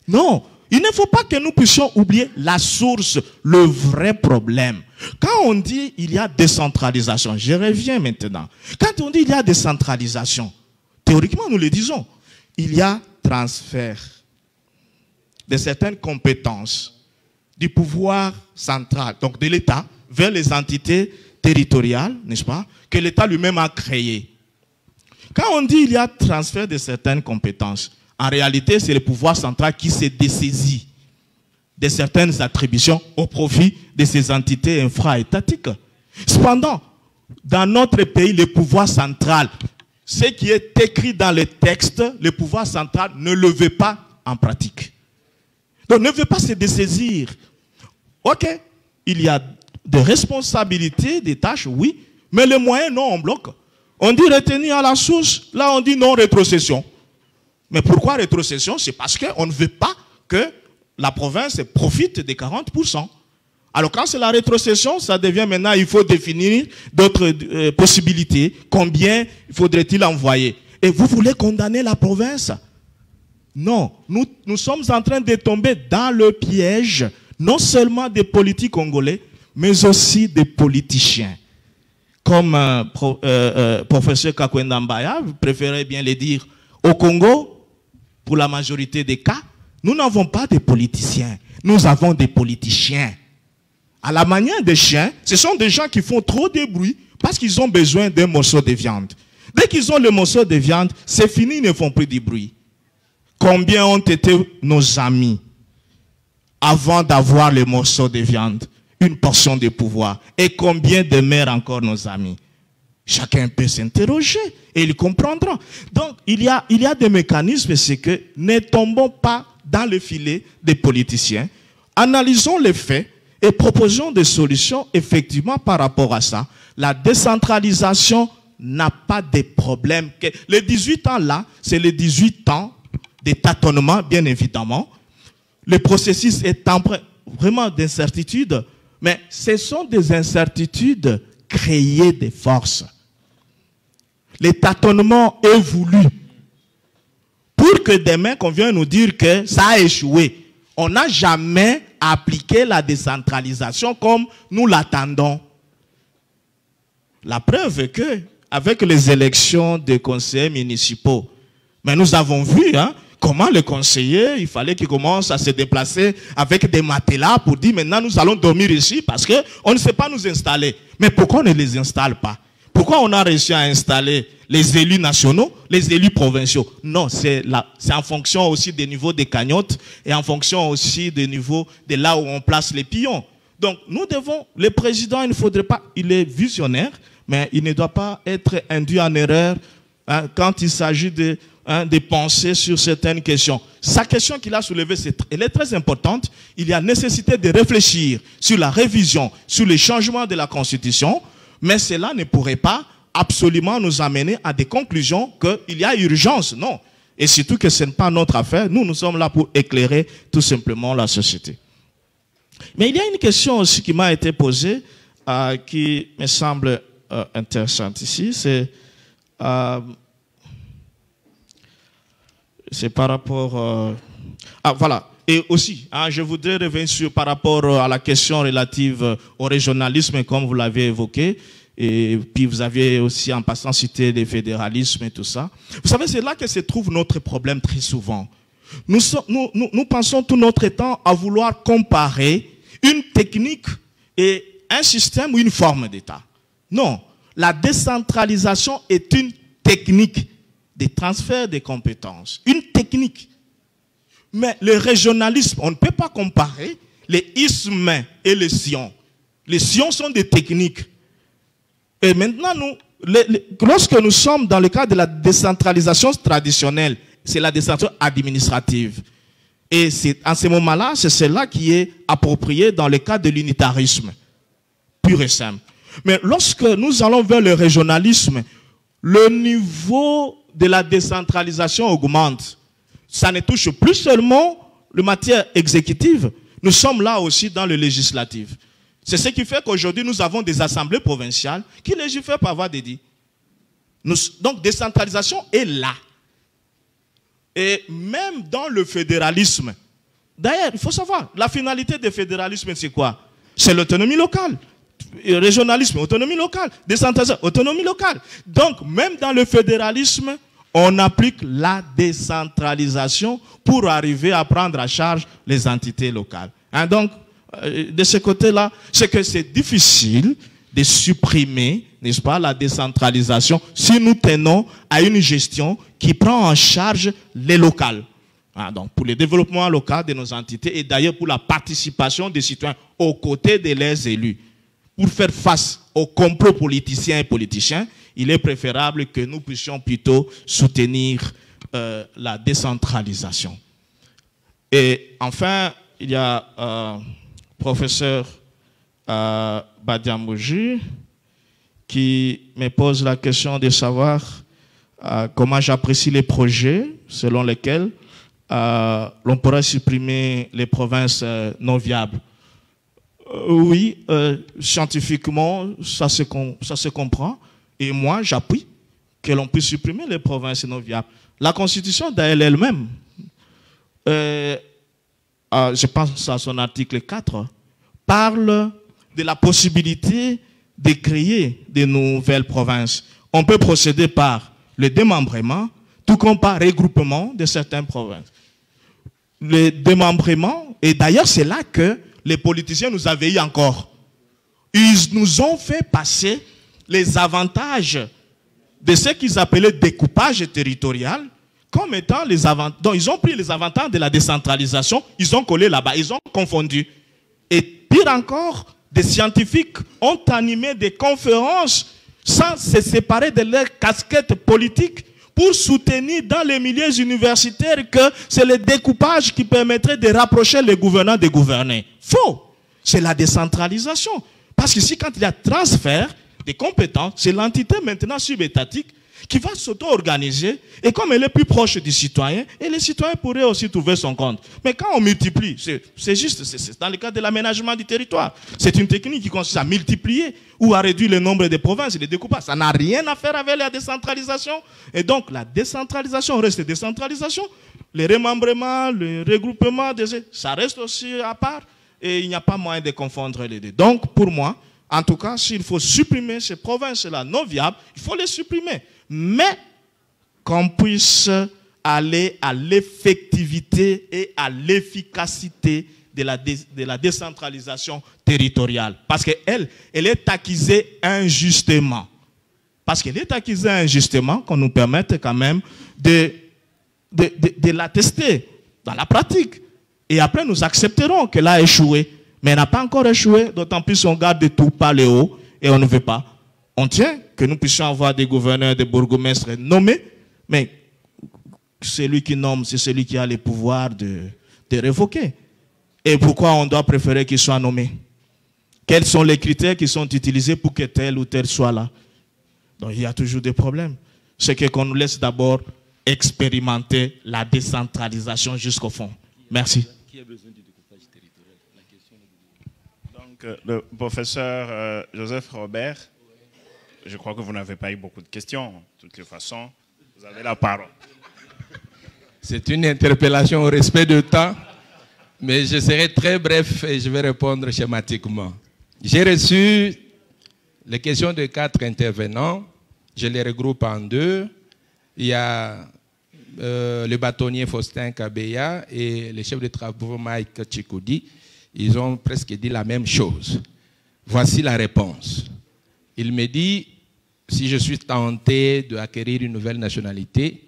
Non, il ne faut pas que nous puissions oublier la source, le vrai problème. Quand on dit il y a décentralisation, je reviens maintenant. Quand on dit il y a décentralisation, théoriquement nous le disons, il y a transfert de certaines compétences du pouvoir central, donc de l'État, vers les entités territoriales, n'est-ce pas, que l'État lui-même a créées. Quand on dit il y a transfert de certaines compétences, en réalité, c'est le pouvoir central qui s'est dessaisit de certaines attributions au profit de ces entités infra-étatiques. Cependant, dans notre pays, le pouvoir central, ce qui est écrit dans les textes, le pouvoir central ne le veut pas en pratique. Donc, ne veut pas se dessaisir. Ok, il y a des responsabilités, des tâches, oui, mais les moyens, non, on bloque. On dit retenir à la source, là on dit non rétrocession. Mais pourquoi rétrocession? C'est parce qu'on ne veut pas que la province profite des 40%. Alors quand c'est la rétrocession, ça devient maintenant, il faut définir d'autres possibilités. Combien faudrait-il envoyer? Et vous voulez condamner la province? Non, nous sommes en train de tomber dans le piège, non seulement des politiques congolais, mais aussi des politiciens. Comme professeur Kakwenda Mbaya, vous préférez bien le dire, au Congo, pour la majorité des cas, nous n'avons pas de politiciens, nous avons des politiciens. À la manière des chiens, ce sont des gens qui font trop de bruit parce qu'ils ont besoin d'un morceau de viande. Dès qu'ils ont le morceau de viande, c'est fini, ils ne font plus du bruit. Combien ont été nos amis avant d'avoir le morceau de viande, une portion de pouvoir? Et combien demeurent encore nos amis? Chacun peut s'interroger et il comprendra. Donc, il y a des mécanismes, c'est que ne tombons pas dans le filet des politiciens. Analysons les faits et proposons des solutions effectivement par rapport à ça. La décentralisation n'a pas de problème. Les 18 ans là, c'est les 18 ans de tâtonnement, bien évidemment. Le processus est empreint vraiment d'incertitudes, mais ce sont des incertitudes créées de force. Le tâtonnement est voulu pour que demain, qu'on vienne nous dire que ça a échoué. On n'a jamais appliqué la décentralisation comme nous l'attendons. La preuve est que, avec les élections des conseillers municipaux, mais nous avons vu comment les conseillers, il fallait qu'ils commencent à se déplacer avec des matelas pour dire maintenant nous allons dormir ici parce qu'on ne sait pas nous installer. Mais pourquoi on ne les installe pas? Pourquoi on a réussi à installer les élus nationaux, les élus provinciaux? Non, c'est en fonction aussi des niveaux des cagnottes et en fonction aussi des niveaux de là où on place les pions. Donc nous devons, le président, il ne faudrait pas, il est visionnaire, mais il ne doit pas être induit en erreur quand il s'agit de penser sur certaines questions. Sa question qu'il a soulevée, elle est très importante. Il y a nécessité de réfléchir sur la révision, sur les changements de la Constitution, mais cela ne pourrait pas absolument nous amener à des conclusions qu'il y a urgence. Non. Et surtout que ce n'est pas notre affaire. Nous sommes là pour éclairer tout simplement la société. Mais il y a une question aussi qui m'a été posée, qui me semble intéressante ici. C'est par rapport... voilà. Et aussi, je voudrais revenir par rapport à la question relative au régionalisme, comme vous l'avez évoqué. Et puis vous aviez aussi en passant cité le fédéralisme et tout ça. Vous savez, c'est là que se trouve notre problème très souvent. Nous pensons tout notre temps à vouloir comparer une technique et un système ou une forme d'État. Non, la décentralisation est une technique de transfert des compétences. Une technique. Mais le régionalisme, on ne peut pas comparer les isthmes et les sillons. Les sillons sont des techniques. Et maintenant, lorsque nous sommes dans le cadre de la décentralisation traditionnelle, c'est la décentralisation administrative. Et en ce moment-là, c'est cela qui est approprié dans le cadre de l'unitarisme, pur et simple. Mais lorsque nous allons vers le régionalisme, le niveau de la décentralisation augmente. Ça ne touche plus seulement le matière exécutive, nous sommes là aussi dans le législatif. C'est ce qui fait qu'aujourd'hui, nous avons des assemblées provinciales qui légifèrent par voie dédiée. Donc, décentralisation est là. Et même dans le fédéralisme, d'ailleurs, il faut savoir, la finalité du fédéralisme, c'est quoi? C'est l'autonomie locale. Régionalisme, autonomie locale. Décentralisation, autonomie locale. Donc, même dans le fédéralisme, on applique la décentralisation pour arriver à prendre à charge les entités locales. Donc, de ce côté-là, c'est que c'est difficile de supprimer, n'est-ce pas, la décentralisation si nous tenons à une gestion qui prend en charge les locales. Donc, pour le développement local de nos entités et d'ailleurs pour la participation des citoyens aux côtés de leurs élus. Pour faire face aux complots politiciens et politiciens, il est préférable que nous puissions plutôt soutenir la décentralisation. Et enfin, il y a professeur Badiamouji qui me pose la question de savoir comment j'apprécie les projets selon lesquels l'on pourrait supprimer les provinces non viables. Oui, scientifiquement, ça se comprend. Et moi, j'appuie que l'on puisse supprimer les provinces non viables. La Constitution d'elle-même, je pense à son article 4, parle de la possibilité de créer de nouvelles provinces. On peut procéder par le démembrement, tout comme par regroupement de certaines provinces. Le démembrement, et d'ailleurs c'est là que les politiciens nous avaient eu encore. Ils nous ont fait passer les avantages de ce qu'ils appelaient découpage territorial comme étant les avantages. Donc, ils ont pris les avantages de la décentralisation, ils ont collé là-bas, ils ont confondu. Et pire encore, des scientifiques ont animé des conférences sans se séparer de leur casquette politique pour soutenir dans les milieux universitaires que c'est le découpage qui permettrait de rapprocher les gouvernants des gouvernés. Faux. C'est la décentralisation. Parce que si quand il y a transfert des compétences, c'est l'entité maintenant subétatique qui va s'auto-organiser et comme elle est plus proche du citoyen, et les citoyens pourraient aussi trouver son compte. Mais quand on multiplie, c'est juste, c'est dans le cadre de l'aménagement du territoire. C'est une technique qui consiste à multiplier ou à réduire le nombre de provinces et de découpages. Ça n'a rien à faire avec la décentralisation. Et donc la décentralisation reste décentralisation. Les remembrements, le regroupement, ça reste aussi à part et il n'y a pas moyen de confondre les deux. Donc pour moi, en tout cas, s'il faut supprimer ces provinces-là non viables, il faut les supprimer. Mais qu'on puisse aller à l'effectivité et à l'efficacité de la décentralisation territoriale. Parce qu'elle est accusée injustement. Parce qu'elle est accusée injustement qu'on nous permette quand même de la tester dans la pratique. Et après, nous accepterons qu'elle a échoué. Mais elle n'a pas encore échoué, d'autant plus on garde de tout par le haut et on ne veut pas. On tient que nous puissions avoir des gouverneurs, des bourgmestres nommés, mais celui qui nomme, c'est celui qui a le pouvoir de révoquer. Et pourquoi on doit préférer qu'il soit nommé? Quels sont les critères qui sont utilisés pour que tel ou tel soit là? Donc il y a toujours des problèmes. C'est qu'on nous laisse d'abord expérimenter la décentralisation jusqu'au fond. Merci. Qui a besoin du découpage territorial? La question est... Donc, le professeur Joseph Robert, je crois que vous n'avez pas eu beaucoup de questions. De toutes les façons, vous avez la parole. C'est une interpellation au respect du temps, mais je serai très bref et je vais répondre schématiquement. J'ai reçu les questions de 4 intervenants. Je les regroupe en 2. Il y a le bâtonnier Faustin Kabeya et le chef de travaux Mike Chikoudi. Ils ont presque dit la même chose. Voici la réponse. Il me dit, si je suis tenté d'acquérir une nouvelle nationalité,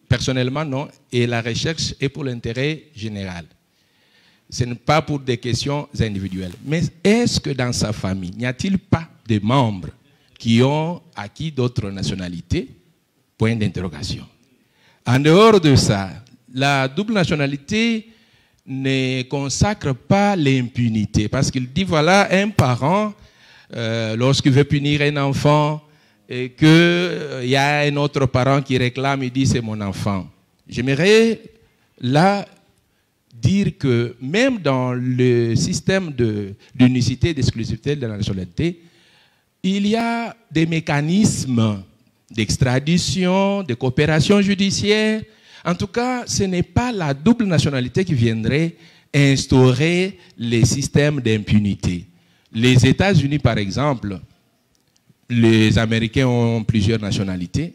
personnellement non, et la recherche est pour l'intérêt général. Ce n'est pas pour des questions individuelles. Mais est-ce que dans sa famille, n'y a-t-il pas de membres qui ont acquis d'autres nationalités? Point d'interrogation. En dehors de ça, la double nationalité ne consacre pas l'impunité. Parce qu'il dit, voilà, un parent, lorsqu'il veut punir un enfant, et qu'il y a un autre parent qui réclame, il dit, c'est mon enfant. J'aimerais là dire que même dans le système d'unicité et d'exclusivité de la nationalité, il y a des mécanismes d'extradition, de coopération judiciaire. En tout cas, ce n'est pas la double nationalité qui viendrait instaurer les systèmes d'impunité. Les États-Unis, par exemple, les Américains ont plusieurs nationalités,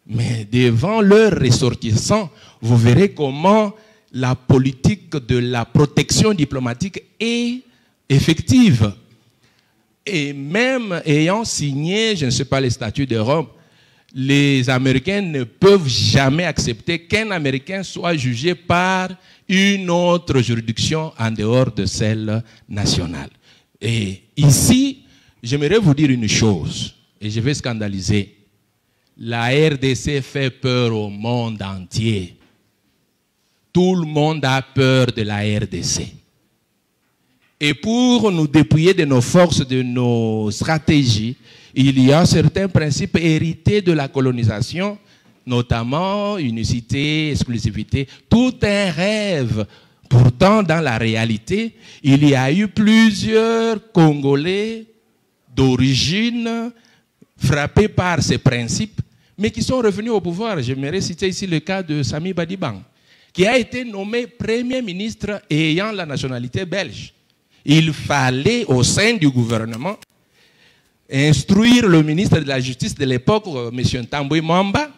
mais devant leurs ressortissants, vous verrez comment la politique de la protection diplomatique est effective. Et même ayant signé, je ne sais pas, les statuts de Rome, les Américains ne peuvent jamais accepter qu'un Américain soit jugé par une autre juridiction en dehors de celle nationale. Et ici, j'aimerais vous dire une chose, et je vais scandaliser. La RDC fait peur au monde entier. Tout le monde a peur de la RDC. Et pour nous dépouiller de nos forces, de nos stratégies, il y a certains principes hérités de la colonisation, notamment unicité, exclusivité, tout un rêve. Pourtant, dans la réalité, il y a eu plusieurs Congolais d'origine frappés par ces principes, mais qui sont revenus au pouvoir. J'aimerais citer ici le cas de Sami Badibang, qui a été nommé Premier ministre ayant la nationalité belge. Il fallait, au sein du gouvernement, instruire le ministre de la Justice de l'époque, M. Tambouy Mwamba,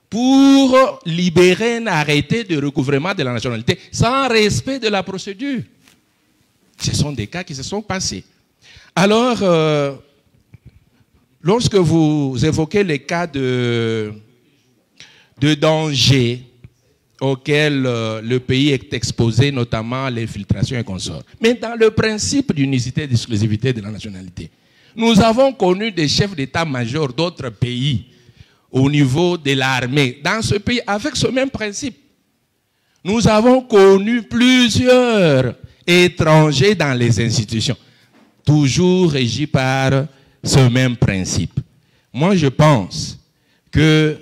pour libérer un arrêté de recouvrement de la nationalité sans respect de la procédure. Ce sont des cas qui se sont passés. Alors, lorsque vous évoquez les cas de danger auquel le pays est exposé, notamment l'infiltration et consorts. Mais dans le principe d'unicité et d'exclusivité de la nationalité, nous avons connu des chefs d'état-major d'autres pays au niveau de l'armée, dans ce pays, avec ce même principe. Nous avons connu plusieurs étrangers dans les institutions, toujours régis par ce même principe. Moi, je pense que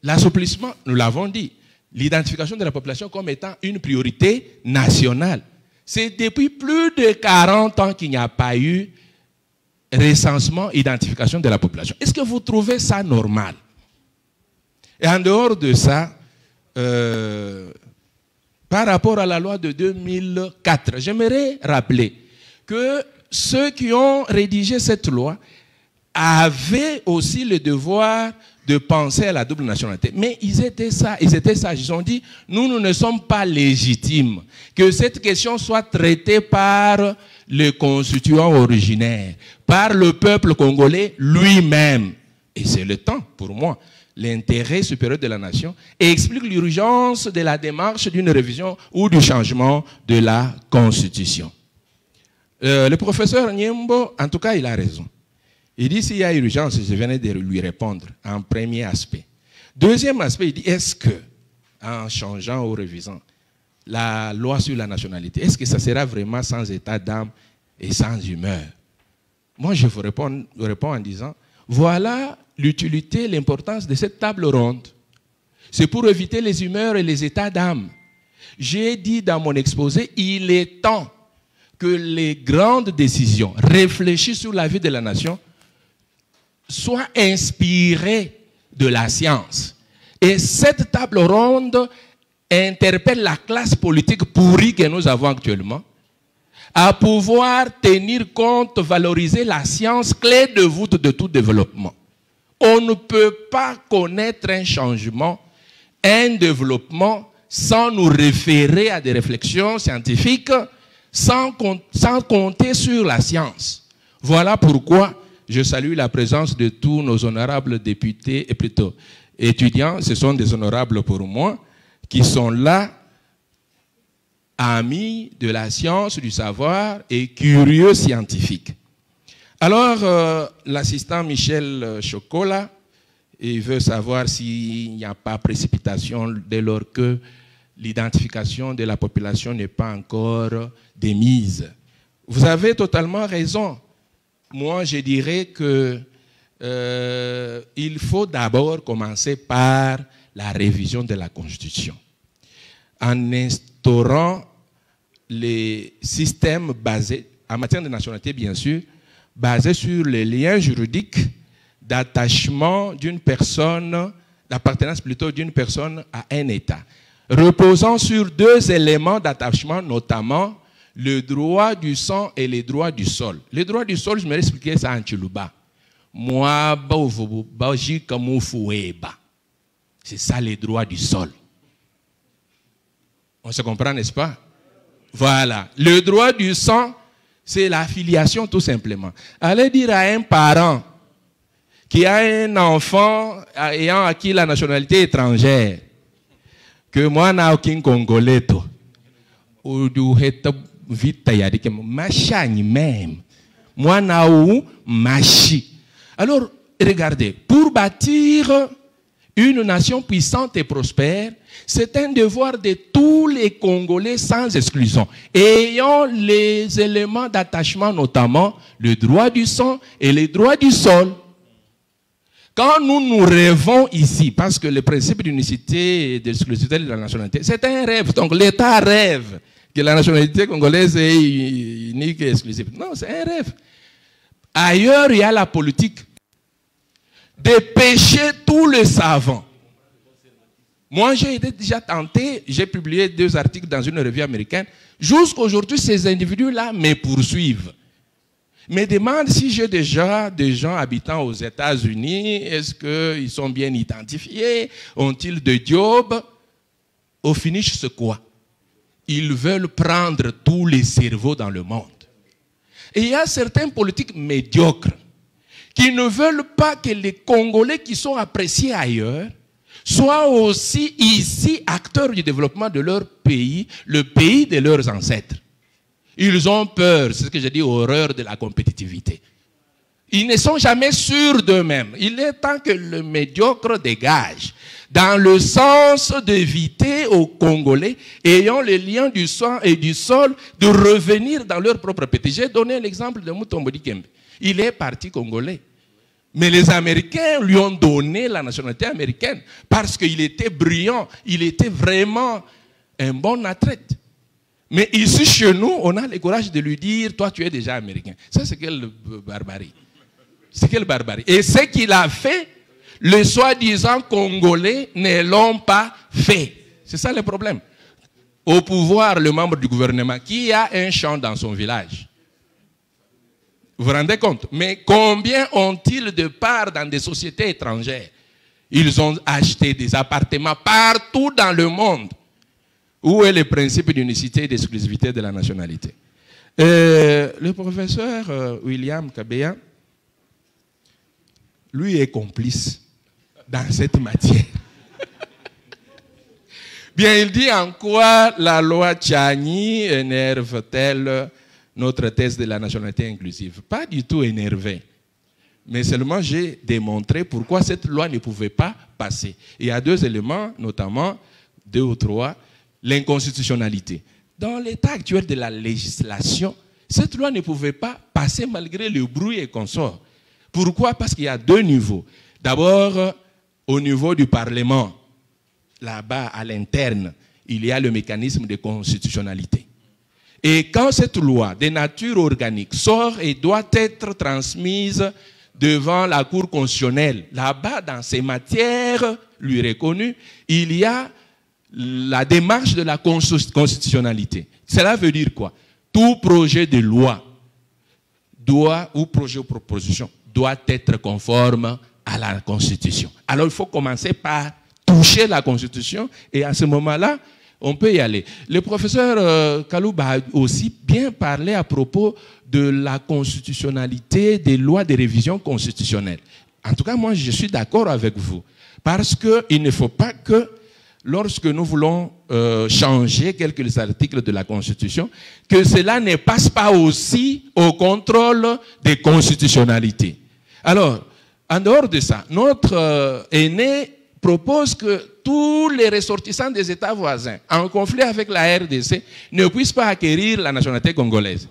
l'assouplissement, nous l'avons dit, l'identification de la population comme étant une priorité nationale. C'est depuis plus de 40 ans qu'il n'y a pas eu recensement, identification de la population. Est-ce que vous trouvez ça normal? Et en dehors de ça, par rapport à la loi de 2004, j'aimerais rappeler que ceux qui ont rédigé cette loi avaient aussi le devoir de penser à la double nationalité. Mais ils étaient sages. Ils ont dit, nous ne sommes pas légitimes que cette question soit traitée par le constituant originaire, par le peuple congolais lui-même. Et c'est le temps, pour moi, l'intérêt supérieur de la nation, et explique l'urgence de la démarche d'une révision ou du changement de la Constitution. Le professeur Niembo, en tout cas, il a raison. Il dit s'il y a urgence, je venais de lui répondre en premier aspect. Deuxième aspect, il dit est-ce que, en changeant ou révisant la loi sur la nationalité, est-ce que ça sera vraiment sans état d'âme et sans humeur? Moi, je vous réponds en disant voilà l'utilité, l'importance de cette table ronde. C'est pour éviter les humeurs et les états d'âme. J'ai dit dans mon exposé, il est temps que les grandes décisions réfléchies sur la vie de la nation soient inspirées de la science. Et cette table ronde interpelle la classe politique pourrie que nous avons actuellement à pouvoir tenir compte, valoriser la science, clé de voûte de tout développement. On ne peut pas connaître un changement, un développement, sans nous référer à des réflexions scientifiques, sans compter sur la science. Voilà pourquoi je salue la présence de tous nos honorables députés, et plutôt étudiants, ce sont des honorables pour moi, qui sont là, amis de la science, du savoir et curieux scientifiques. Alors, l'assistant Michel Chocolat, il veut savoir s'il n'y a pas précipitation dès lors que l'identification de la population n'est pas encore démise. Vous avez totalement raison. Moi, je dirais que il faut d'abord commencer par la révision de la Constitution, en instaurant les systèmes basés, en matière de nationalité bien sûr, basés sur les liens juridiques d'attachement d'une personne, d'appartenance plutôt d'une personne à un État, reposant sur deux éléments d'attachement, notamment le droit du sang et les droits du sol. Le droit du sol, je me expliquer ça en Chiluba. C'est ça les droits du sol. On se comprend, n'est-ce pas? Voilà. Le droit du sang, c'est la filiation tout simplement. Allez dire à un parent qui a un enfant ayant acquis la nationalité étrangère que moi, je suis un Congolais. Ou du vite yadike machani même. Moi, je machi. Alors, regardez, pour bâtir une nation puissante et prospère, c'est un devoir de tous les Congolais sans exclusion, ayant les éléments d'attachement, notamment le droit du sang et les droits du sol. Quand nous rêvons ici, parce que le principe d'unicité et d'exclusivité de la nationalité, c'est un rêve. Donc l'État rêve que la nationalité congolaise est unique et exclusive. Non, c'est un rêve. Ailleurs, il y a la politique de pêcher tous les savants. Moi, j'ai été déjà tenté, j'ai publié 2 articles dans une revue américaine. Jusqu'aujourd'hui, ces individus-là me poursuivent. Me demandent si j'ai déjà des gens habitant aux États-Unis, est-ce qu'ils sont bien identifiés, ont-ils de job? Au finish, c'est quoi? Ils veulent prendre tous les cerveaux dans le monde. Et il y a certains politiques médiocres qui ne veulent pas que les Congolais qui sont appréciés ailleurs soient aussi ici acteurs du développement de leur pays, le pays de leurs ancêtres. Ils ont peur, c'est ce que j'ai dit, horreur de la compétitivité. Ils ne sont jamais sûrs d'eux-mêmes. Il est temps que le médiocre dégage, dans le sens d'éviter aux Congolais, ayant les liens du sang et du sol, de revenir dans leur propre pays. J'ai donné l'exemple de Mutombo Dikembe. Il est parti congolais. Mais les Américains lui ont donné la nationalité américaine parce qu'il était brillant, il était vraiment un bon athlète. Mais ici, chez nous, on a le courage de lui dire, toi, tu es déjà américain. Ça, c'est quelle barbarie. C'est quelle barbarie. Et ce qu'il a fait, les soi-disant Congolais ne l'ont pas fait. C'est ça le problème. Au pouvoir, le membre du gouvernement, qui a un champ dans son village. Vous vous rendez compte? Mais combien ont-ils de parts dans des sociétés étrangères? Ils ont acheté des appartements partout dans le monde. Où est le principe d'unicité et d'exclusivité de la nationalité? Le professeur William Kabeya, lui est complice dans cette matière. Bien, il dit en quoi la loi Tchani énerve-t-elle notre thèse de la nationalité inclusive? Pas du tout énervé. Mais seulement j'ai démontré pourquoi cette loi ne pouvait pas passer. Il y a deux éléments, notamment, 2 ou 3, l'inconstitutionnalité. Dans l'état actuel de la législation, cette loi ne pouvait pas passer malgré le bruit et consort. Pourquoi? Parce qu'il y a 2 niveaux. D'abord, au niveau du Parlement, là-bas, à l'interne, il y a le mécanisme de constitutionnalité. Et quand cette loi de nature organique sort et doit être transmise devant la Cour constitutionnelle, là-bas, dans ces matières lui reconnues, il y a la démarche de la constitutionnalité. Cela veut dire quoi? Tout projet de loi doit, ou projet ou proposition, doit être conforme à la Constitution. Alors il faut commencer par toucher la Constitution et à ce moment-là, on peut y aller. Le professeur Kalouba a aussi bien parlé à propos de la constitutionnalité des lois de révision constitutionnelle. En tout cas, moi, je suis d'accord avec vous. Parce qu'il ne faut pas que, lorsque nous voulons changer quelques articles de la Constitution, que cela ne passe pas aussi au contrôle des constitutionnalités. Alors, en dehors de ça, notre aîné propose que tous les ressortissants des États voisins en conflit avec la RDC ne puissent pas acquérir la nationalité congolaise.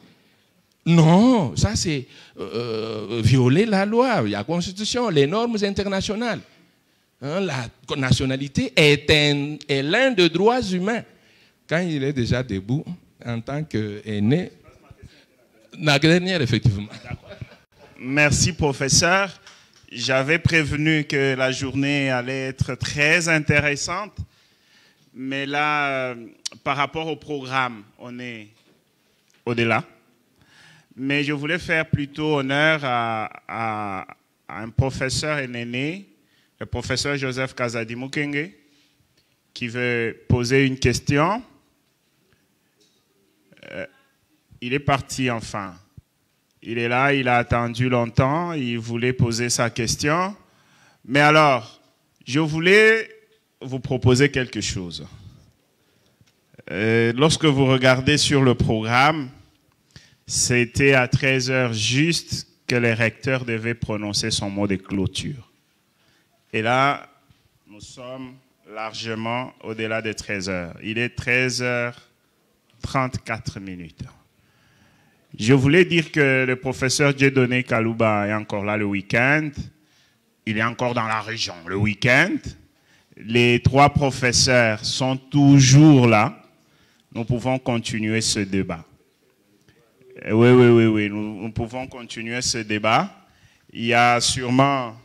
Non, ça c'est violer la loi, la Constitution, les normes internationales. Hein, la nationalité est l'un des droits humains. Quand il est déjà debout, en tant qu'aîné, la dernière, effectivement. Merci, professeur. J'avais prévenu que la journée allait être très intéressante, mais là, par rapport au programme, on est au-delà. Mais je voulais faire plutôt honneur à un professeur aîné, le professeur Joseph Kazadi Mukenge, qui veut poser une question. Il est parti enfin. Il est là, il a attendu longtemps, il voulait poser sa question. Mais alors, je voulais vous proposer quelque chose. Lorsque vous regardez sur le programme, c'était à 13h juste que le recteur devait prononcer son mot de clôture. Et là, nous sommes largement au-delà de 13h. Il est 13h34 minutes. Je voulais dire que le professeur Dieudonné Kalouba est encore là le week-end. Il est encore dans la région le week-end. Les 3 professeurs sont toujours là. Nous pouvons continuer ce débat. Oui. Nous pouvons continuer ce débat. Il y a sûrement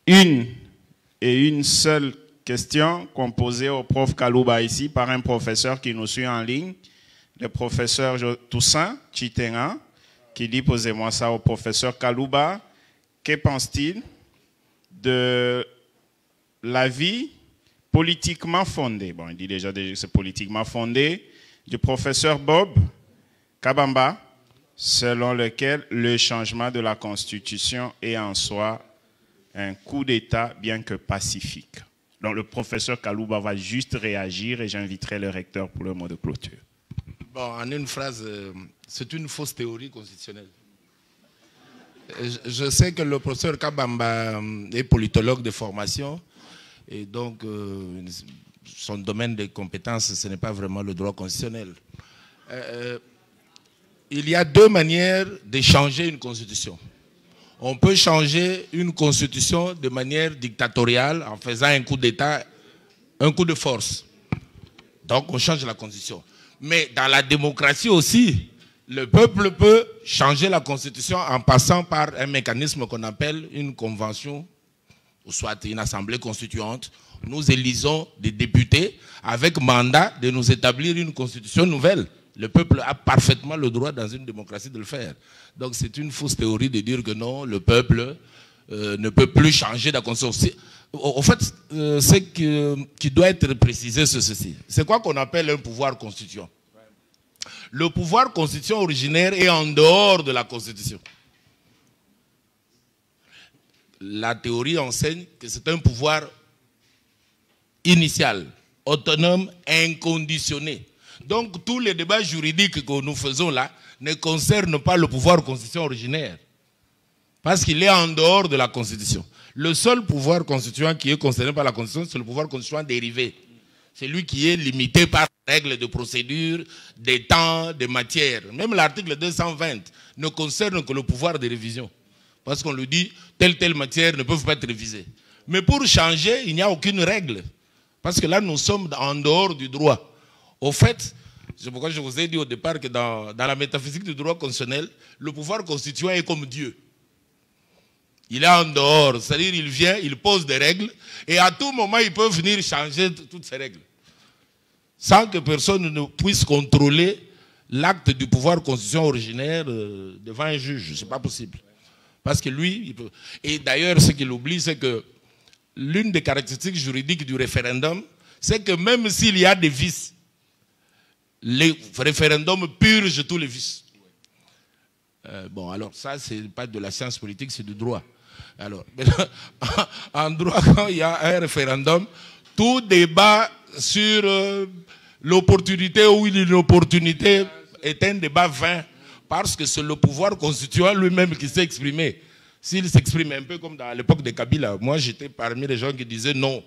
une seule question qu'on posait au prof Kalouba ici par un professeur qui nous suit en ligne. Le professeur Toussaint Chitenga, qui dit, posez-moi ça au professeur Kalouba, que pense-t-il de la vie politiquement fondée? Bon, il dit déjà que c'est politiquement fondé, du professeur Bob Kabamba, selon lequel le changement de la Constitution est en soi un coup d'État, bien que pacifique. Donc le professeur Kalouba va juste réagir et j'inviterai le recteur pour le mot de clôture. Bon, en une phrase, c'est une fausse théorie constitutionnelle. Je sais que le professeur Kabamba est politologue de formation et donc son domaine de compétences, ce n'est pas vraiment le droit constitutionnel. Il y a deux manières de changer une constitution. On peut changer une constitution de manière dictatoriale en faisant un coup d'État, un coup de force. Donc on change la constitution. Mais dans la démocratie aussi, le peuple peut changer la constitution en passant par un mécanisme qu'on appelle une convention, ou soit une assemblée constituante. Nous élisons des députés avec mandat de nous établir une constitution nouvelle. Le peuple a parfaitement le droit dans une démocratie de le faire. Donc c'est une fausse théorie de dire que non, le peuple ne peut plus changer la constitution. En fait, ce qui doit être précisé, c'est ceci. C'est quoi qu'on appelle un pouvoir constituant? Le pouvoir constituant originaire est en dehors de la Constitution. La théorie enseigne que c'est un pouvoir initial, autonome, inconditionné. Donc tous les débats juridiques que nous faisons là ne concernent pas le pouvoir constituant originaire. Parce qu'il est en dehors de la Constitution. Le seul pouvoir constituant qui est concerné par la Constitution, c'est le pouvoir constituant dérivé. C'est lui qui est limité par les règles de procédure, des temps, des matières. Même l'article 220 ne concerne que le pouvoir de révision. Parce qu'on lui dit, telle matière ne peut pas être révisée. Mais pour changer, il n'y a aucune règle. Parce que là, nous sommes en dehors du droit. Au fait, c'est pourquoi je vous ai dit au départ que dans la métaphysique du droit constitutionnel, le pouvoir constituant est comme Dieu. Il est en dehors, c'est-à-dire il vient, il pose des règles, et à tout moment, il peut venir changer toutes ces règles. Sans que personne ne puisse contrôler l'acte du pouvoir constituant originaire devant un juge. Ce n'est pas possible. Parce que lui, il peut... Et d'ailleurs, ce qu'il oublie, c'est que l'une des caractéristiques juridiques du référendum, c'est que même s'il y a des vices, les référendums purgent tous les vices. Bon, alors ça, ce n'est pas de la science politique, c'est du droit. Alors, en droit, quand il y a un référendum, tout débat sur l'opportunité ou l'inopportunité est un débat vain, parce que c'est le pouvoir constituant lui-même qui s'est exprimé. S'il s'exprime un peu comme dans l'époque de Kabila, moi j'étais parmi les gens qui disaient non.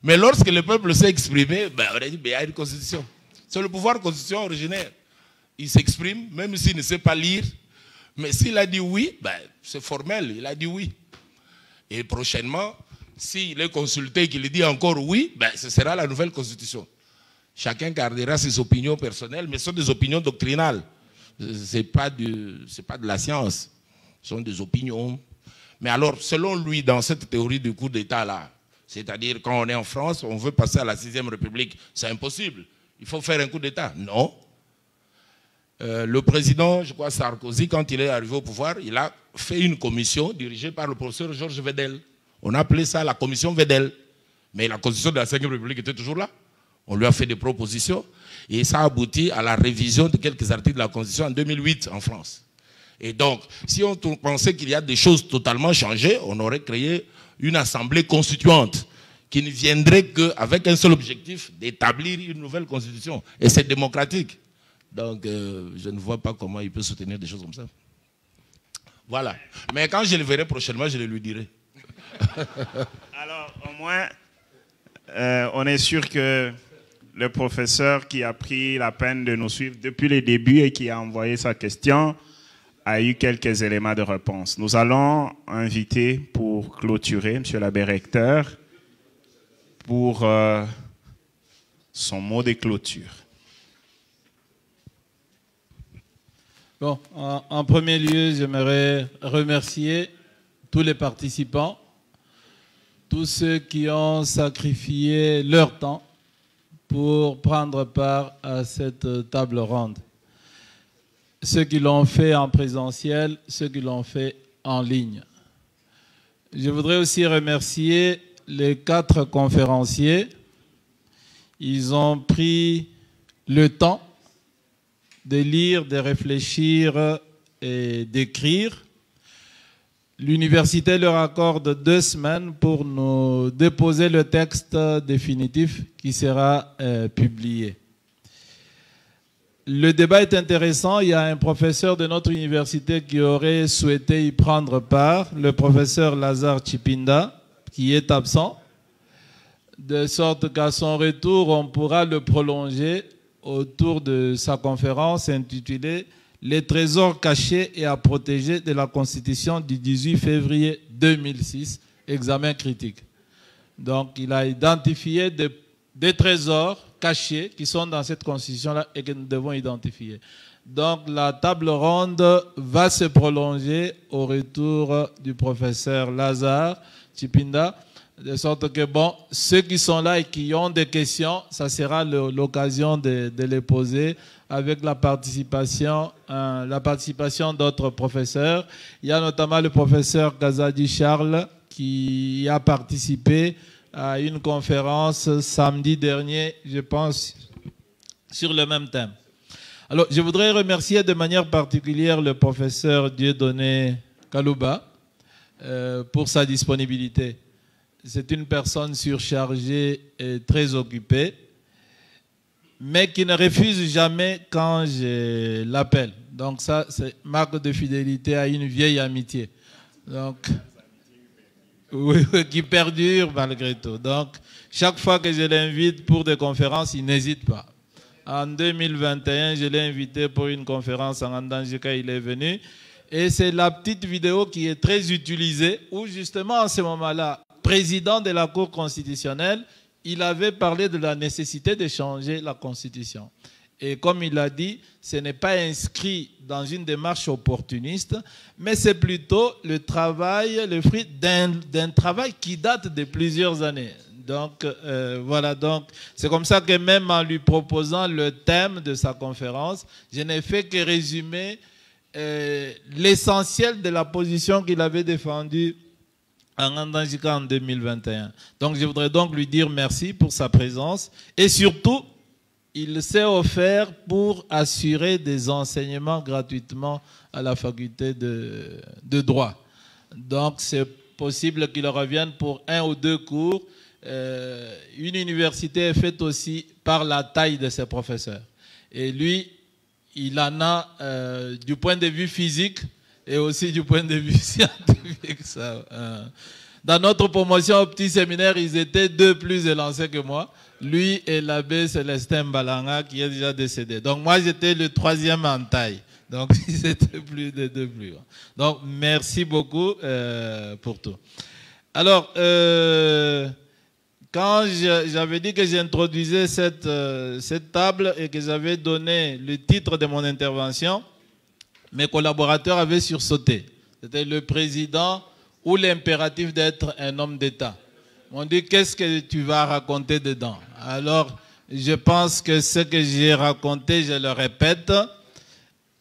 Mais lorsque le peuple s'est exprimé, ben, on a dit ben, il y a une constitution. C'est le pouvoir constituant originaire. Il s'exprime, même s'il ne sait pas lire. Mais s'il a dit oui, ben, c'est formel, il a dit oui. Et prochainement, s'il est consulté et qu'il dit encore oui, ben, ce sera la nouvelle constitution. Chacun gardera ses opinions personnelles, mais ce sont des opinions doctrinales. Ce n'est pas de la science, ce sont des opinions. Mais alors, selon lui, dans cette théorie du coup d'État-là, c'est-à-dire quand on est en France, on veut passer à la 6e République, c'est impossible. Il faut faire un coup d'État. Non. Le président, je crois Sarkozy, quand il est arrivé au pouvoir, il a fait une commission dirigée par le professeur Georges Vedel. On a appelé ça la commission Vedel. Mais la constitution de la 5e République était toujours là. On lui a fait des propositions et ça a abouti à la révision de quelques articles de la Constitution en 2008 en France. Et donc, si on pensait qu'il y a des choses totalement changées, on aurait créé une assemblée constituante qui ne viendrait qu'avec un seul objectif, d'établir une nouvelle constitution. Et c'est démocratique. Donc, je ne vois pas comment il peut soutenir des choses comme ça. Voilà. Mais quand je le verrai prochainement, je le lui dirai. Alors, au moins, on est sûr que le professeur qui a pris la peine de nous suivre depuis le début et qui a envoyé sa question a eu quelques éléments de réponse. Nous allons inviter pour clôturer M. l'abbé recteur pour son mot de clôture. Bon, en premier lieu, j'aimerais remercier tous les participants, tous ceux qui ont sacrifié leur temps pour prendre part à cette table ronde. Ceux qui l'ont fait en présentiel, ceux qui l'ont fait en ligne. Je voudrais aussi remercier les 4 conférenciers. Ils ont pris le temps de lire, de réfléchir d'écrire. L'université leur accorde 2 semaines pour nous déposer le texte définitif qui sera publié. Le débat est intéressant. Il y a un professeur de notre université qui aurait souhaité y prendre part, le professeur Lazare Chipinda, qui est absent, de sorte qu'à son retour, on pourra le prolonger autour de sa conférence intitulée « Les trésors cachés et à protéger de la Constitution du 18 février 2006, examen critique ». Donc, il a identifié des trésors cachés qui sont dans cette Constitution-là et que nous devons identifier. Donc, la table ronde va se prolonger au retour du professeur Lazare Chipinda, de sorte que, bon, ceux qui sont là et qui ont des questions, ça sera l'occasion de les poser avec la participation d'autres professeurs. Il y a notamment le professeur Kazadi Charles qui a participé à une conférence samedi dernier, je pense, sur le même thème. Alors, je voudrais remercier de manière particulière le professeur Dieudonné Kalouba pour sa disponibilité. C'est une personne surchargée et très occupée, mais qui ne refuse jamais quand je l'appelle. Donc ça, c'est marque de fidélité à une vieille amitié. Donc, oui, qui perdure malgré tout. Donc, chaque fois que je l'invite pour des conférences, il n'hésite pas. En 2021, je l'ai invité pour une conférence en Andanjika, il est venu. Et c'est la petite vidéo qui est très utilisée, où justement, en ce moment-là, président de la Cour constitutionnelle, il avait parlé de la nécessité de changer la Constitution. Et comme il a dit, ce n'est pas inscrit dans une démarche opportuniste, mais c'est plutôt le travail, le fruit d'un travail qui date de plusieurs années. Donc, voilà, donc c'est comme ça que même en lui proposant le thème de sa conférence, je n'ai fait que résumer l'essentiel de la position qu'il avait défendue en Andanjika en 2021. Donc, je voudrais donc lui dire merci pour sa présence et surtout, il s'est offert pour assurer des enseignements gratuitement à la faculté de droit. Donc, c'est possible qu'il revienne pour 1 ou 2 cours. Une université est faite aussi par la taille de ses professeurs. Et lui, il en a du point de vue physique et aussi du point de vue scientifique. Ça, dans notre promotion au petit séminaire, ils étaient 2 plus élancés que moi. Lui et l'abbé Célestin Balanga qui est déjà décédé. Donc moi, j'étais le 3e en taille. Donc ils étaient plus de 2 plus. Donc merci beaucoup pour tout. Alors, quand j'avais dit que j'introduisais cette table et que j'avais donné le titre de mon intervention, mes collaborateurs avaient sursauté. C'était le président ou l'impératif d'être un homme d'État. Ils m'ont dit, qu'est-ce que tu vas raconter dedans? Alors, je pense que ce que j'ai raconté, je le répète.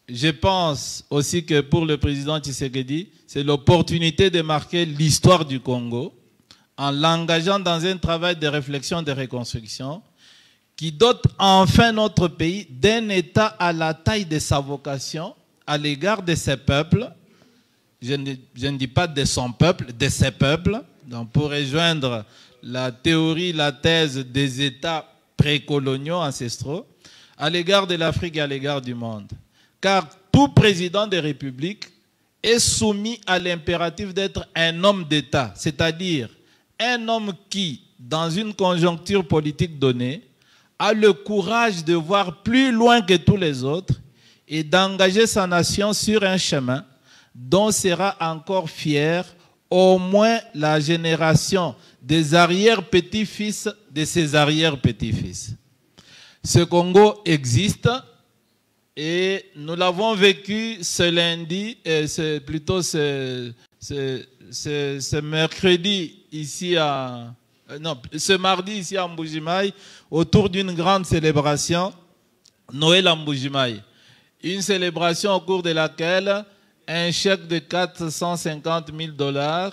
Je pense aussi que pour le président Tshisekedi, c'est l'opportunité de marquer l'histoire du Congo en l'engageant dans un travail de réflexion, de reconstruction qui dote enfin notre pays d'un État à la taille de sa vocation à l'égard de ses peuples. Je ne dis pas de son peuple, de ses peuples. Donc pour rejoindre la théorie, la thèse des États précoloniaux ancestraux, à l'égard de l'Afrique et à l'égard du monde. Car tout président de République est soumis à l'impératif d'être un homme d'État, c'est-à-dire un homme qui, dans une conjoncture politique donnée, a le courage de voir plus loin que tous les autres et d'engager sa nation sur un chemin dont sera encore fière au moins la génération des arrière-petits-fils de ses arrière-petits-fils. Ce Congo existe et nous l'avons vécu ce lundi, c'est plutôt ce mercredi ici à... non, ce mardi ici à Mbujimaï, autour d'une grande célébration, Noël à Mbujimaï. Une célébration au cours de laquelle un chèque de 450 000 $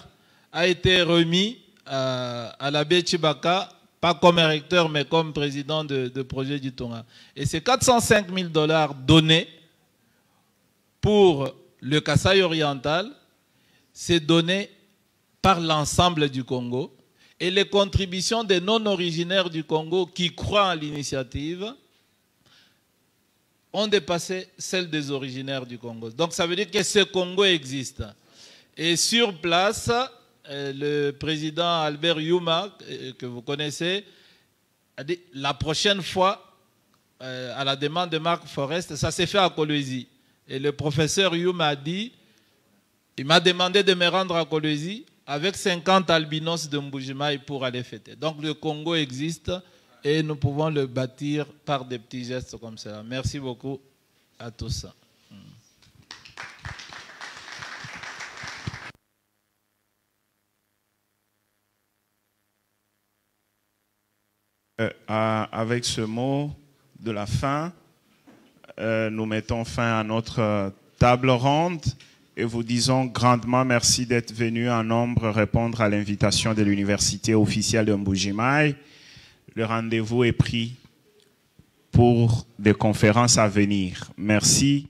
a été remis à l'abbé Chibaka, pas comme recteur, mais comme président de projet du Tonga. Et ces 405 000 $ donnés pour le Kasaï oriental, c'est donné par l'ensemble du Congo. Et les contributions des non-originaires du Congo qui croient en l'initiative ont dépassé celles des originaires du Congo. Donc ça veut dire que ce Congo existe. Et sur place, le président Albert Yuma, que vous connaissez, a dit la prochaine fois, à la demande de Marc Forest, ça s'est fait à Kolwezi. Et le professeur Yuma a dit, il m'a demandé de me rendre à Kolwezi avec 50 albinos de Mbujimaï pour aller fêter. Donc le Congo existe et nous pouvons le bâtir par des petits gestes comme ça. Merci beaucoup à tous. Avec ce mot de la fin, nous mettons fin à notre table ronde et vous disons grandement merci d'être venu en nombre répondre à l'invitation de l'université officielle de Mbujimaï. Le rendez-vous est pris pour des conférences à venir. Merci.